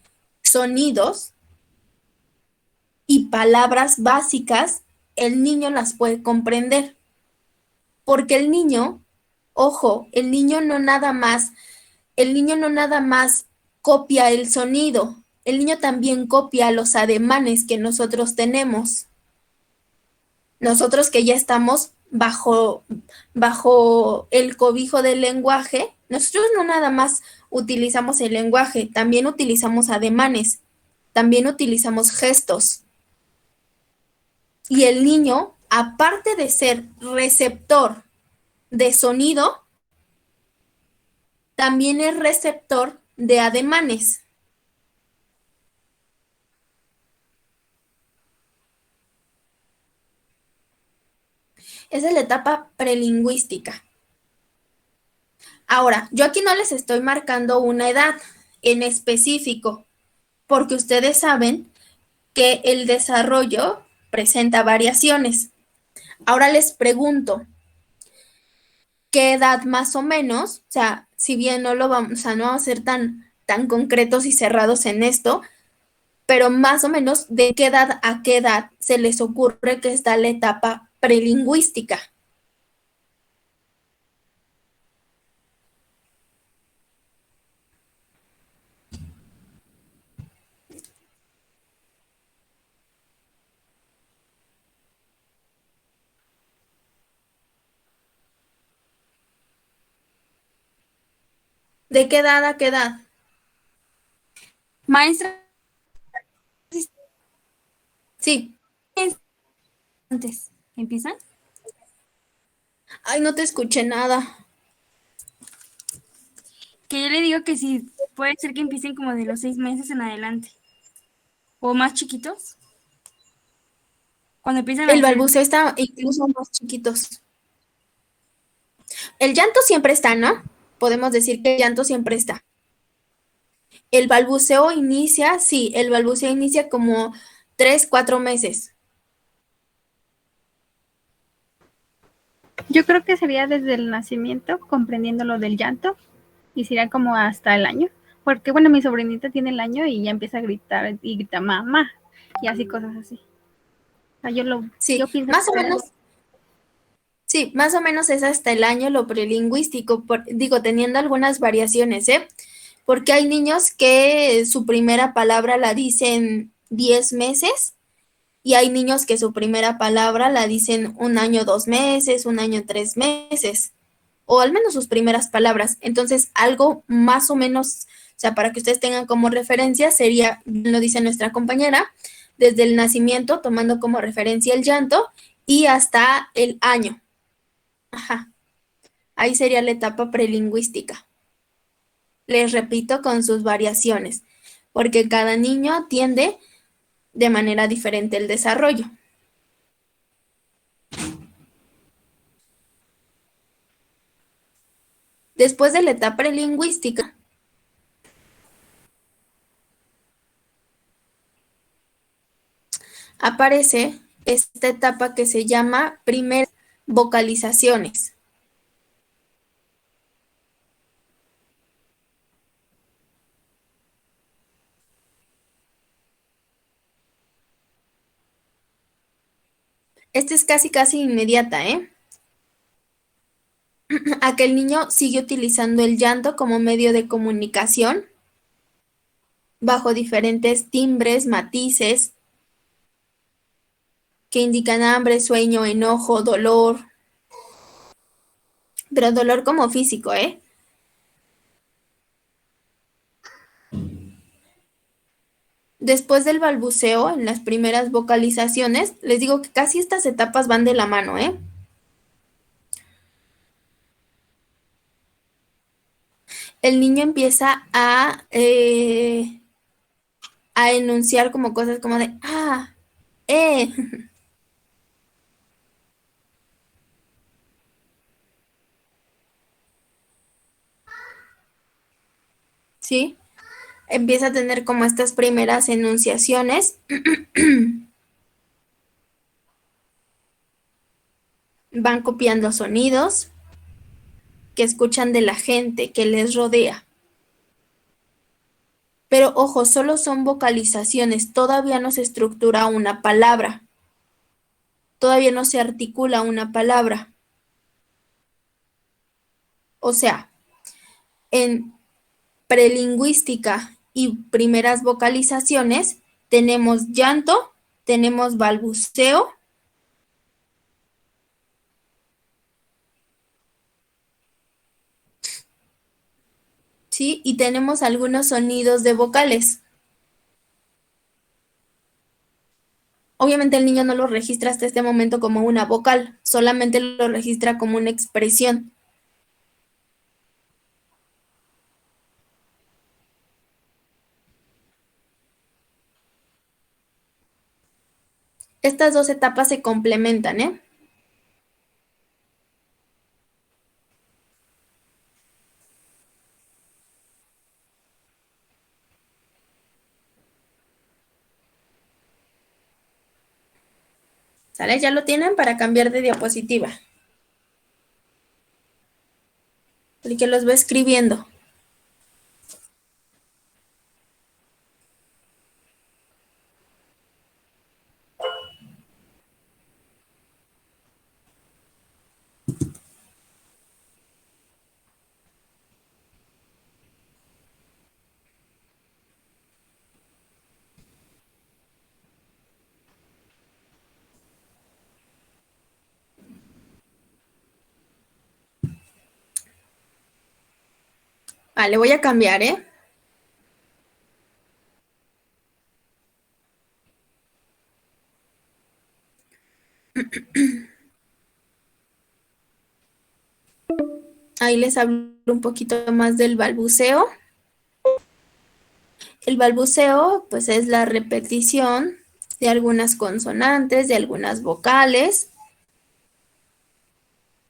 sonidos y palabras básicas, el niño las puede comprender. Porque el niño, ojo, el niño no nada más copia el sonido, el niño también copia los ademanes que nosotros tenemos. Nosotros que ya estamos bajo el cobijo del lenguaje, nosotros no nada más utilizamos el lenguaje, también utilizamos ademanes, también utilizamos gestos. Y el niño, aparte de ser receptor de sonido, también es receptor de ademanes. Esa es la etapa prelingüística. Ahora, yo aquí no les estoy marcando una edad en específico, porque ustedes saben que el desarrollo presenta variaciones. Ahora les pregunto, ¿qué edad más o menos? O sea, si bien no lo vamos, o sea, no vamos a ser tan concretos y cerrados en esto, pero más o menos de qué edad a qué edad se les ocurre que está la etapa prelingüística. ¿De qué edad a qué edad? Maestra, Sí. antes, ¿empiezan? Ay, no te escuché nada. Que yo le digo que sí, puede ser que empiecen como de los 6 meses en adelante. O más chiquitos. Cuando empiezan a El hacer. balbuceo está incluso más chiquitos. El llanto siempre está, ¿no? Podemos decir que el llanto siempre está. El balbuceo inicia, sí, el balbuceo inicia como 3, 4 meses. Yo creo que sería desde el nacimiento, comprendiendo lo del llanto, y sería como hasta el año. Porque, bueno, mi sobrinita tiene el año y ya empieza a gritar y grita mamá, y así cosas así. O sea, yo Sí, pienso más o que menos. Sí, más o menos es hasta el año lo prelingüístico, digo, teniendo algunas variaciones, ¿eh? Porque hay niños que su primera palabra la dicen 10 meses y hay niños que su primera palabra la dicen 1 año, 2 meses, 1 año, 3 meses, o al menos sus primeras palabras. Entonces, algo más o menos, o sea, para que ustedes tengan como referencia, sería, lo dice nuestra compañera, desde el nacimiento, tomando como referencia el llanto y hasta el año. Ajá, ahí sería la etapa prelingüística. Les repito con sus variaciones, porque cada niño tiende de manera diferente el desarrollo. Después de la etapa prelingüística, aparece esta etapa que se llama primeras vocalizaciones. Esta es casi inmediata, ¿eh? Aquel niño sigue utilizando el llanto como medio de comunicación bajo diferentes timbres, matices que indican hambre, sueño, enojo, dolor, pero dolor como físico, ¿eh? Después del balbuceo, en las primeras vocalizaciones, les digo que casi estas etapas van de la mano, ¿eh? El niño empieza a enunciar como cosas como de, eh. ¿Sí? Empieza a tener como estas primeras enunciaciones. Van copiando sonidos que escuchan de la gente que les rodea. Pero ojo, solo son vocalizaciones, todavía no se estructura una palabra, todavía no se articula una palabra. O sea, en prelingüística y primeras vocalizaciones tenemos llanto, tenemos balbuceo, ¿sí? Y tenemos algunos sonidos de vocales. Obviamente el niño no lo registra hasta este momento como una vocal, solamente lo registra como una expresión. Estas dos etapas se complementan, ¿eh? ¿Sale? ¿Ya lo tienen para cambiar de diapositiva? El que los va escribiendo. Vale, voy a cambiar, ¿eh? Ahí les hablo un poquito más del balbuceo. El balbuceo, pues, es la repetición de algunas consonantes, de algunas vocales,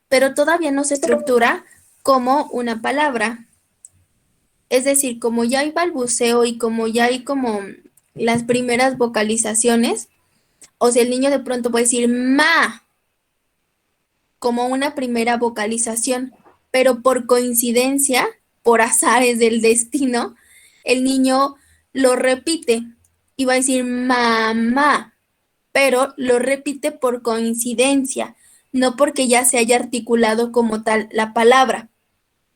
pero todavía no se estructura como una palabra. Es decir, como ya hay balbuceo y como ya hay como las primeras vocalizaciones, o sea, el niño de pronto puede decir ma como una primera vocalización, pero por coincidencia, por azares del destino, el niño lo repite y va a decir mamá, pero lo repite por coincidencia, no porque ya se haya articulado como tal la palabra,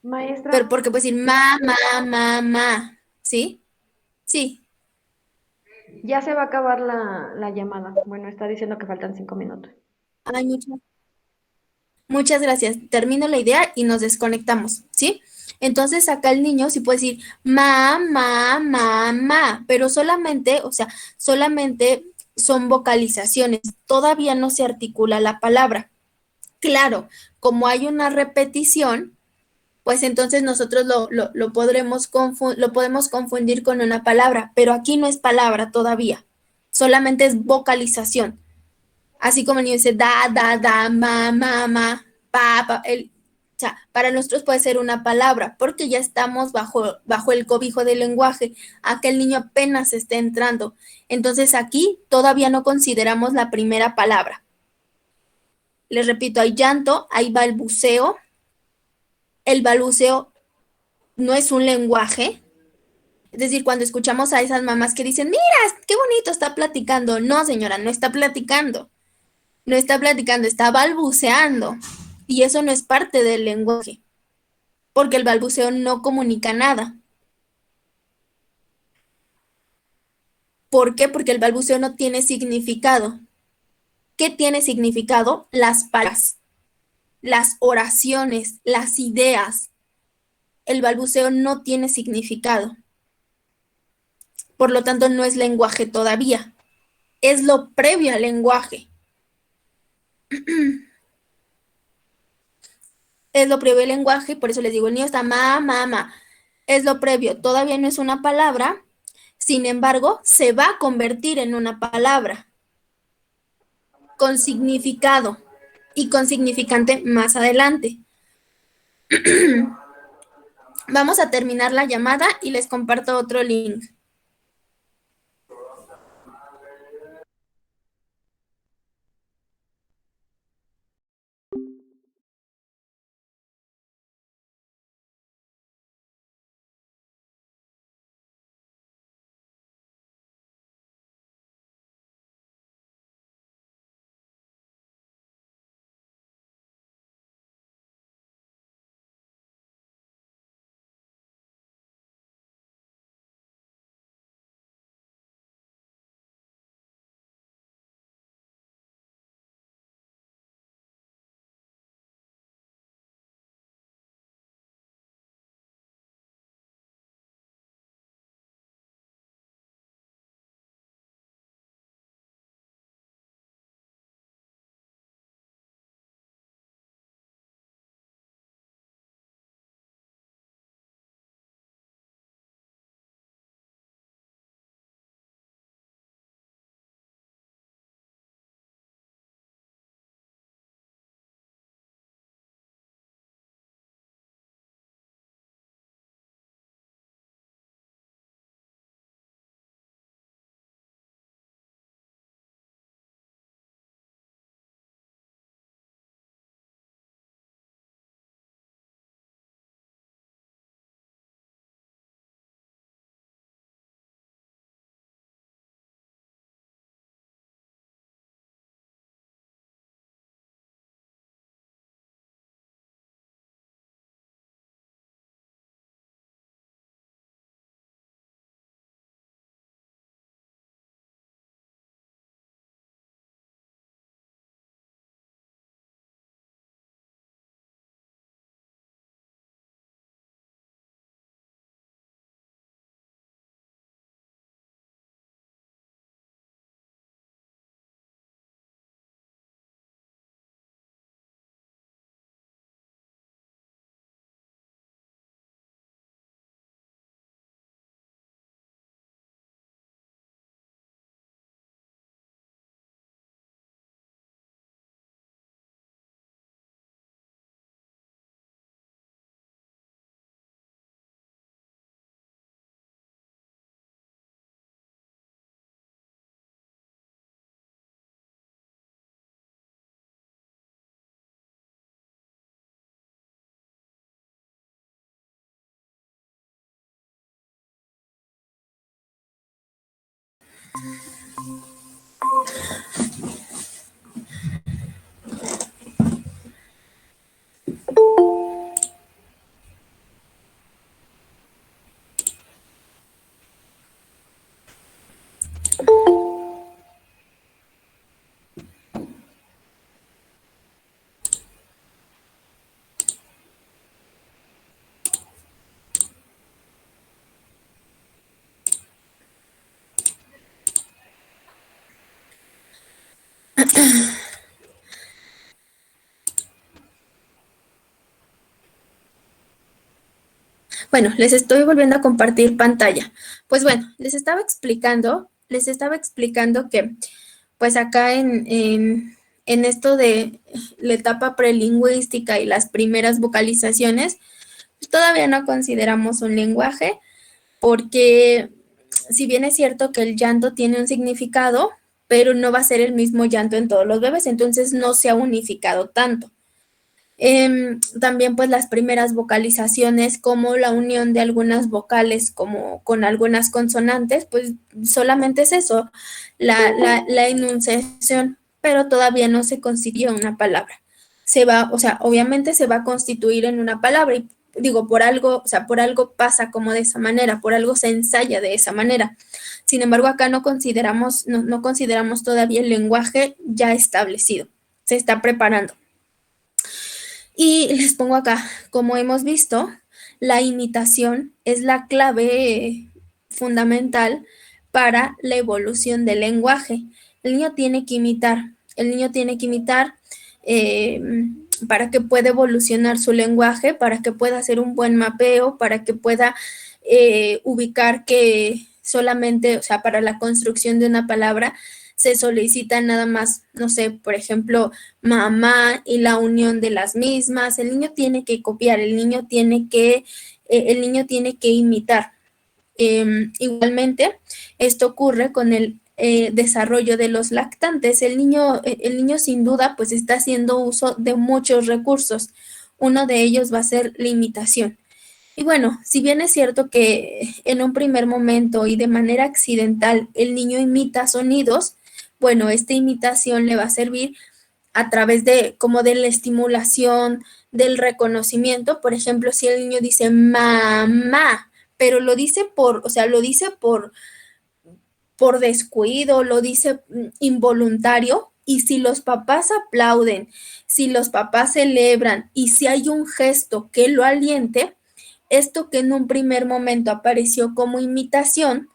Maestra, pero porque puede decir ma, ¿sí? Sí. ya se va a acabar la llamada. Bueno, está diciendo que faltan 5 minutos. Ay, muchas gracias. Termino la idea y nos desconectamos, ¿sí? Entonces acá el niño sí puede decir ma, pero solamente, o sea, solamente son vocalizaciones. Todavía no se articula la palabra. Claro, como hay una repetición, pues entonces nosotros lo podemos confundir con una palabra, pero aquí no es palabra todavía, solamente es vocalización. Así como el niño dice da, ma, pa, o sea, para nosotros puede ser una palabra, porque ya estamos bajo el cobijo del lenguaje. Aquel niño apenas está entrando. Entonces aquí todavía no consideramos la primera palabra. Les repito, hay llanto, hay balbuceo. El balbuceo no es un lenguaje. Es decir, cuando escuchamos a esas mamás que dicen, mira, qué bonito está platicando. No, señora, no está platicando. No está platicando, está balbuceando. Y eso no es parte del lenguaje, porque el balbuceo no comunica nada. ¿Por qué? Porque el balbuceo no tiene significado. ¿Qué tiene significado? Las palabras, las oraciones, las ideas. El balbuceo no tiene significado. Por lo tanto, no es lenguaje todavía. Es lo previo al lenguaje. Es lo previo al lenguaje, por eso les digo, el niño está ma. Es lo previo, todavía no es una palabra, sin embargo, se va a convertir en una palabra con significado y con significante más adelante. Vamos a terminar la llamada y les comparto otro link. Bueno, les estoy volviendo a compartir pantalla. Pues bueno, les estaba explicando que pues acá en esto de la etapa prelingüística y las primeras vocalizaciones, pues todavía no consideramos un lenguaje, porque si bien es cierto que el llanto tiene un significado, pero no va a ser el mismo llanto en todos los bebés, entonces no se ha unificado tanto. También pues las primeras vocalizaciones, como la unión de algunas vocales como con algunas consonantes, pues solamente es eso, la enunciación, pero todavía no se constituye una palabra. Obviamente se va a constituir en una palabra y digo, por algo pasa como de esa manera, por algo se ensaya de esa manera. Sin embargo, acá no consideramos todavía el lenguaje ya establecido, se está preparando. Y les pongo acá, como hemos visto, la imitación es la clave fundamental para la evolución del lenguaje. El niño tiene que imitar para que pueda evolucionar su lenguaje, para que pueda hacer un buen mapeo, para que pueda ubicar que solamente, para la construcción de una palabra, se solicita nada más, no sé, por ejemplo, mamá y la unión de las mismas. El niño tiene que copiar, el niño tiene que imitar. Igualmente, esto ocurre con el desarrollo de los lactantes. El niño sin duda pues está haciendo uso de muchos recursos. Uno de ellos va a ser la imitación. Y bueno, si bien es cierto que en un primer momento y de manera accidental el niño imita sonidos, bueno, esta imitación le va a servir a través de la estimulación, del reconocimiento. Por ejemplo, si el niño dice mamá, pero lo dice por descuido, lo dice involuntario, y si los papás aplauden, si los papás celebran y si hay un gesto que lo aliente, esto que en un primer momento apareció como imitación,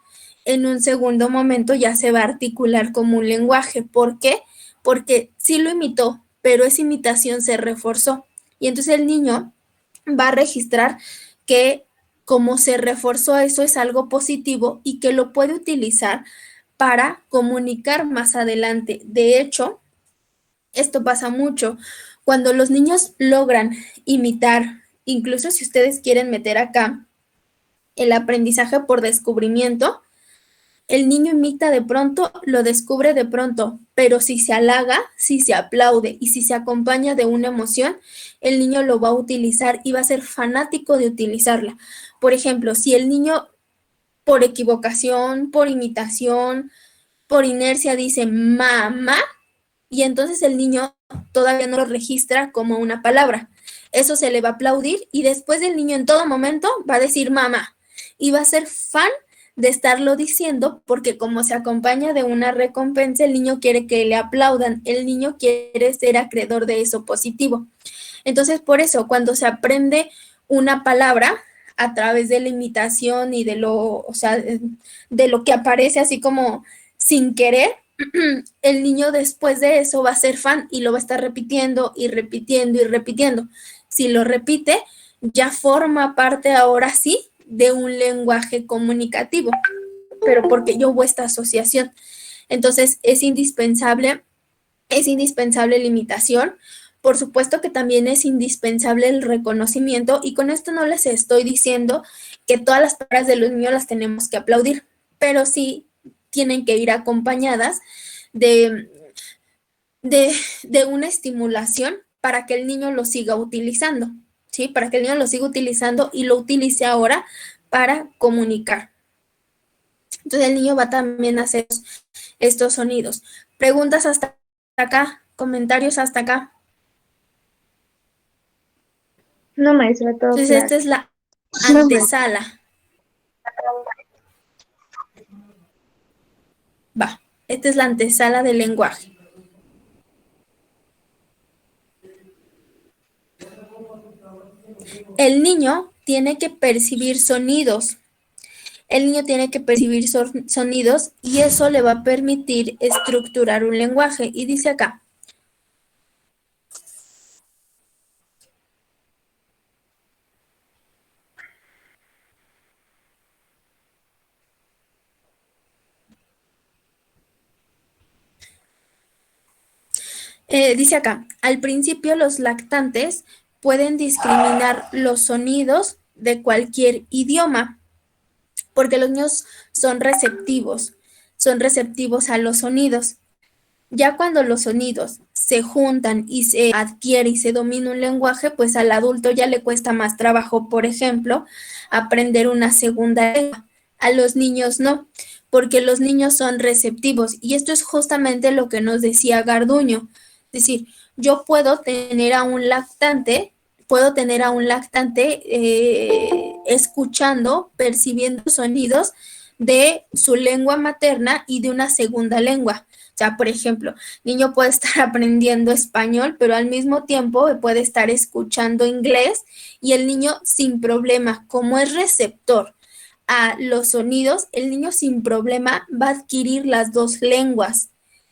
en un segundo momento ya se va a articular como un lenguaje. ¿Por qué? Porque sí lo imitó, pero esa imitación se reforzó. Y entonces el niño va a registrar que como se reforzó eso es algo positivo y que lo puede utilizar para comunicar más adelante. De hecho, esto pasa mucho cuando los niños logran imitar, incluso si ustedes quieren meter acá el aprendizaje por descubrimiento, el niño imita de pronto, lo descubre de pronto, pero si se halaga, si se aplaude y si se acompaña de una emoción, el niño lo va a utilizar y va a ser fanático de utilizarla. Por ejemplo, si el niño por equivocación, por imitación, por inercia dice mamá, y entonces el niño todavía no lo registra como una palabra, eso se le va a aplaudir y después el niño en todo momento va a decir mamá y va a ser fan de estarlo diciendo, porque como se acompaña de una recompensa, el niño quiere que le aplaudan, el niño quiere ser acreedor de eso positivo. Entonces, por eso, cuando se aprende una palabra a través de la imitación y de lo que aparece así como sin querer, el niño después de eso va a ser fan y lo va a estar repitiendo y repitiendo y repitiendo. Si lo repite, ya forma parte ahora sí de un lenguaje comunicativo, pero porque yo hubo esta asociación. Entonces es indispensable la imitación. Por supuesto que también es indispensable el reconocimiento, y con esto no les estoy diciendo que todas las palabras de los niños las tenemos que aplaudir, pero sí tienen que ir acompañadas de una estimulación para que el niño lo siga utilizando. ¿Sí? Para que el niño lo siga utilizando y lo utilice ahora para comunicar. Entonces el niño va también a hacer estos sonidos. Preguntas hasta acá, comentarios hasta acá. No, maestra, todo Entonces claro. esta es la No, maestra. antesala. Va, esta es la antesala del lenguaje. El niño tiene que percibir sonidos. El niño tiene que percibir sonidos y eso le va a permitir estructurar un lenguaje. Y dice acá, al principio los lactantes pueden discriminar los sonidos de cualquier idioma, porque los niños son receptivos a los sonidos. Ya cuando los sonidos se juntan y se adquiere y se domina un lenguaje, pues al adulto ya le cuesta más trabajo, por ejemplo, aprender una segunda lengua. A los niños no, porque los niños son receptivos. Y esto es justamente lo que nos decía Garduño. Es decir, yo puedo tener a un lactante escuchando, percibiendo sonidos de su lengua materna y de una segunda lengua. O sea, por ejemplo, niño puede estar aprendiendo español, pero al mismo tiempo puede estar escuchando inglés y el niño sin problema, como es receptor a los sonidos, el niño sin problema va a adquirir las dos lenguas,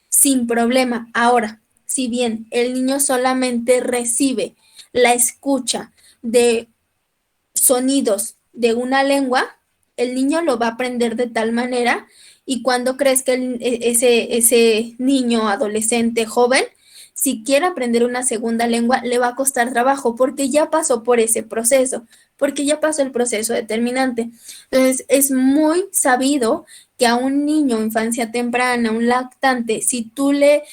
sin problema. Ahora, si bien el niño solamente recibe la escucha de sonidos de una lengua, el niño lo va a aprender de tal manera y cuando crezca ese niño, adolescente, joven, si quiere aprender una segunda lengua, le va a costar trabajo porque ya pasó por ese proceso, porque ya pasó el proceso determinante. Entonces, es muy sabido que a un niño, infancia temprana, un lactante, si tú le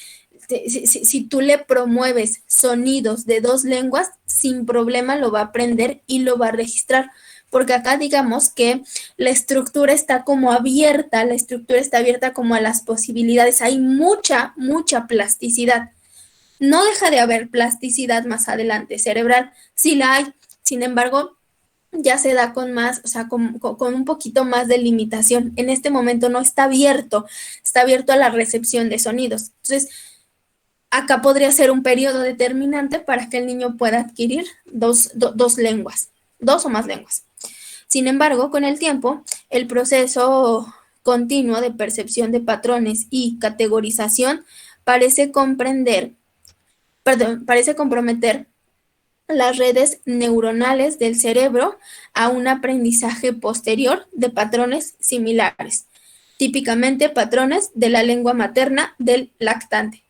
promueves sonidos de dos lenguas, sin problema lo va a aprender y lo va a registrar. Porque acá digamos que la estructura está como abierta, como a las posibilidades. Hay mucha plasticidad. No deja de haber plasticidad más adelante cerebral, sí la hay. Sin embargo, ya se da con más, o sea, con un poquito más de limitación. En este momento no está abierto a la recepción de sonidos. Entonces, acá podría ser un periodo determinante para que el niño pueda adquirir dos lenguas, dos o más lenguas. Sin embargo, con el tiempo, el proceso continuo de percepción de patrones y categorización parece comprometer las redes neuronales del cerebro a un aprendizaje posterior de patrones similares, típicamente patrones de la lengua materna del lactante.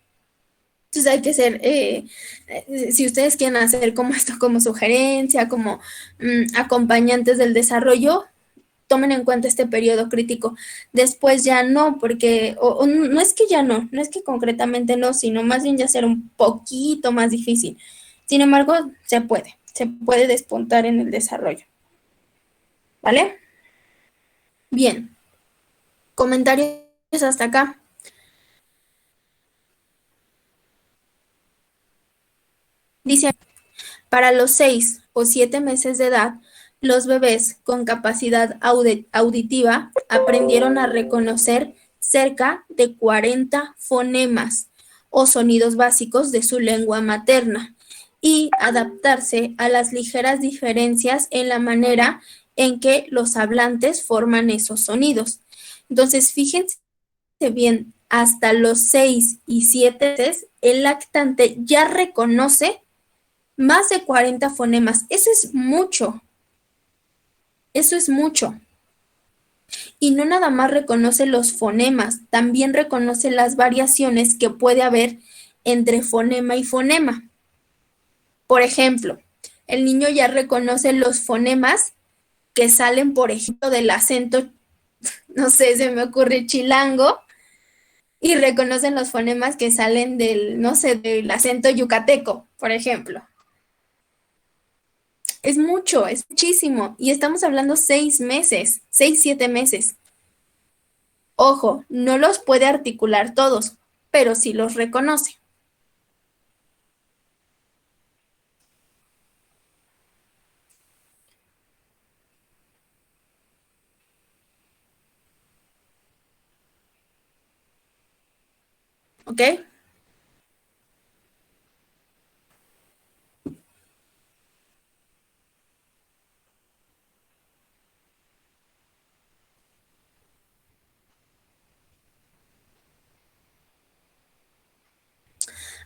Entonces hay que ser, si ustedes quieren hacer como esto como sugerencia, como acompañantes del desarrollo, tomen en cuenta este periodo crítico. Después ya no, porque, o no es que ya no es que concretamente no, sino más bien ya será un poquito más difícil. Sin embargo, se puede despuntar en el desarrollo. ¿Vale? Bien. Comentarios hasta acá. Dice, para los 6 o 7 meses de edad, los bebés con capacidad auditiva aprendieron a reconocer cerca de 40 fonemas o sonidos básicos de su lengua materna y adaptarse a las ligeras diferencias en la manera en que los hablantes forman esos sonidos. Entonces, fíjense bien, hasta los 6 y 7 meses, el lactante ya reconoce más de 40 fonemas. Eso es mucho. Y no nada más reconoce los fonemas, también reconoce las variaciones que puede haber entre fonema y fonema. Por ejemplo, el niño ya reconoce los fonemas que salen, por ejemplo, del acento, no sé, se me ocurre chilango, y reconocen los fonemas que salen del, no sé, del acento yucateco, por ejemplo. Es mucho, es muchísimo. Y estamos hablando 6 meses, 6, 7 meses. Ojo, no los puede articular todos, pero sí los reconoce. ¿Ok?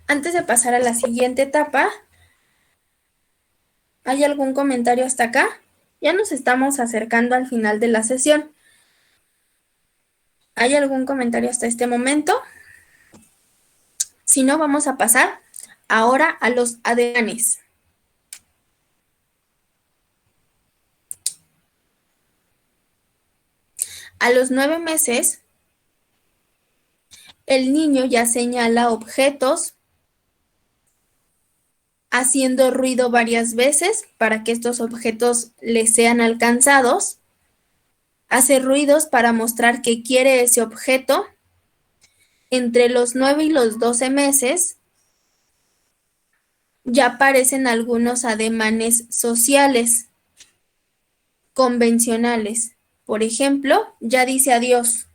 Antes de pasar a la siguiente etapa, ¿hay algún comentario hasta acá? Ya nos estamos acercando al final de la sesión. ¿Hay algún comentario hasta este momento? Si no, vamos a pasar ahora a los ademanes. A los 9 meses, el niño ya señala objetos, haciendo ruido varias veces para que estos objetos le sean alcanzados. Hace ruidos para mostrar que quiere ese objeto. Entre los 9 y los 12 meses, ya aparecen algunos ademanes sociales, convencionales. Por ejemplo, ya dice adiós.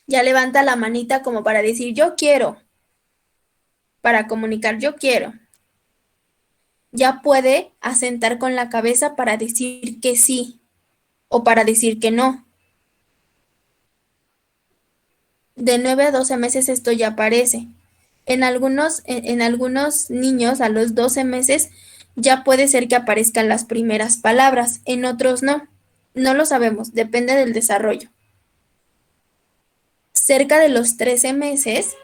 Ya levanta la manita como para decir yo quiero, para comunicar yo quiero. Ya puede asentar con la cabeza para decir que sí o para decir que no. De 9 a 12 meses esto ya aparece. En algunos niños a los 12 meses ya puede ser que aparezcan las primeras palabras, en otros no. No lo sabemos, depende del desarrollo. Cerca de los 13 meses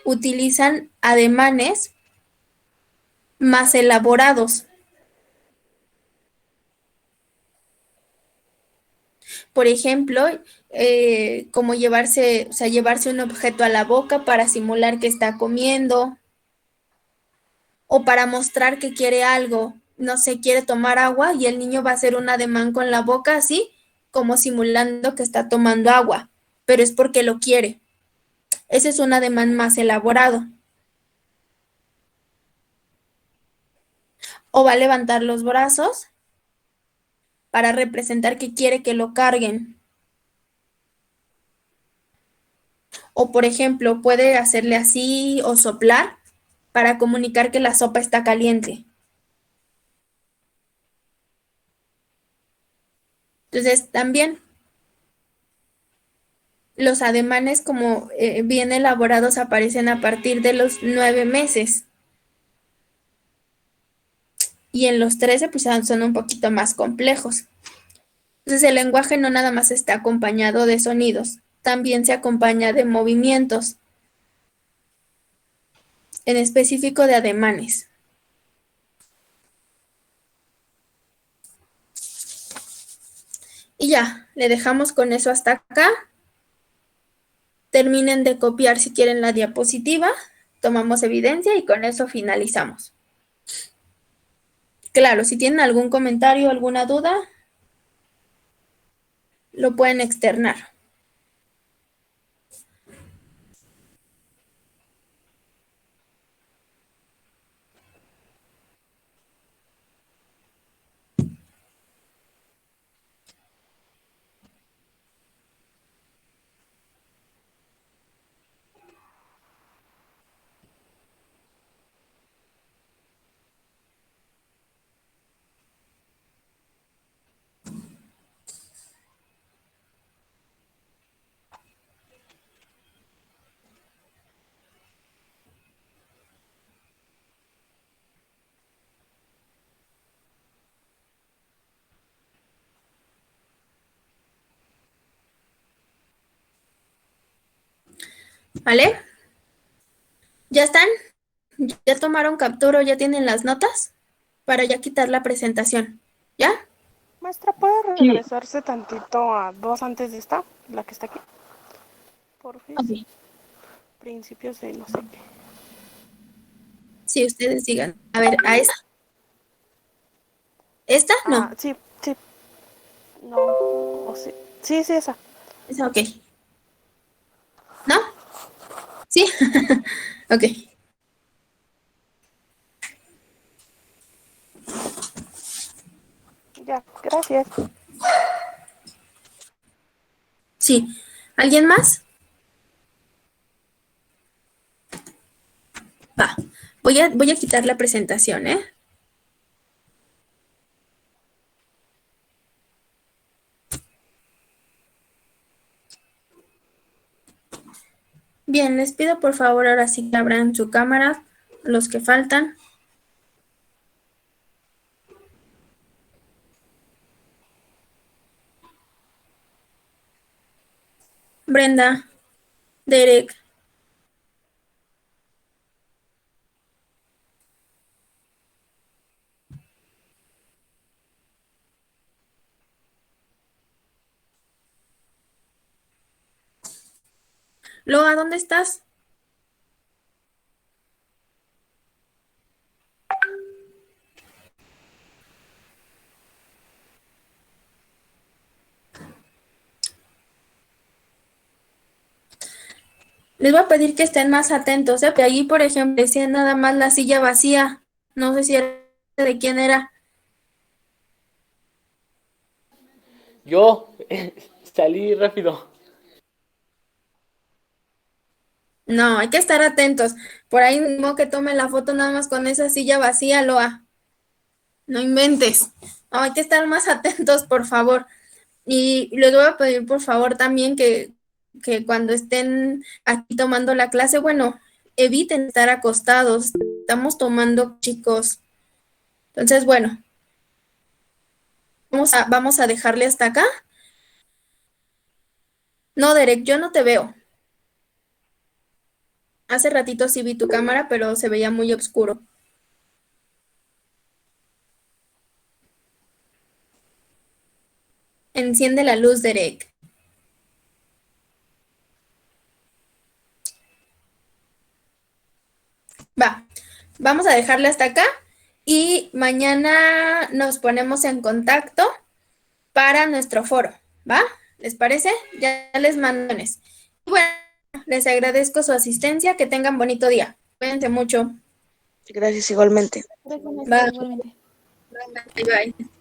utilizan ademanes más elaborados. Por ejemplo, como llevarse un objeto a la boca para simular que está comiendo o para mostrar que quiere algo. No sé, quiere tomar agua y el niño va a hacer un ademán con la boca así, como simulando que está tomando agua, pero es porque lo quiere. Ese es un ademán más elaborado. O va a levantar los brazos para representar que quiere que lo carguen. O, por ejemplo, puede hacerle así o soplar para comunicar que la sopa está caliente. Entonces, también los ademanes como bien elaborados aparecen a partir de los 9 meses. Y en los 13 pues son un poquito más complejos. Entonces el lenguaje no nada más está acompañado de sonidos, también se acompaña de movimientos, en específico de ademanes. Y ya, le dejamos con eso hasta acá. Terminen de copiar si quieren la diapositiva, tomamos evidencia y con eso finalizamos. Claro, si tienen algún comentario, alguna duda, lo pueden externar. ¿Vale? ¿Ya están? ¿Ya tomaron captura o ya tienen las notas? Para ya quitar la presentación. ¿Ya? Maestra, ¿puede regresarse tantito a 2 antes de esta? La que está aquí. Por fin. Ok. Principios de no sé qué. Sí, ustedes digan. A ver, ¿a esta? ¿Esta? No. Sí, sí. No, o sí. Sí, sí, esa. Esa, ok. ¿No? ¿Sí? Ok. Ya, gracias. Sí. ¿Alguien más? Va. Voy a quitar la presentación, ¿eh? Bien, les pido por favor ahora sí que abran su cámara, los que faltan. Brenda, Derek. Loa, ¿dónde estás? Les voy a pedir que estén más atentos, ¿eh? Que allí, por ejemplo, decía nada más la silla vacía. No sé si era de quién era. Yo salí rápido. No, hay que estar atentos. Por ahí mismo que tomen la foto nada más con esa silla vacía, Loa. No inventes. No, hay que estar más atentos, por favor. Y les voy a pedir, por favor, también que cuando estén aquí tomando la clase, bueno, eviten estar acostados. Estamos tomando, chicos. Entonces, bueno, vamos a dejarle hasta acá. No, Derek, yo no te veo. Hace ratito sí vi tu cámara, pero se veía muy oscuro. Enciende la luz, Derek. Va, vamos a dejarle hasta acá y mañana nos ponemos en contacto para nuestro foro, ¿va? ¿Les parece? Ya les mando. Y bueno, les agradezco su asistencia, que tengan bonito día. Cuídense mucho. Gracias igualmente. Gracias, Va. igualmente. Bye, bye.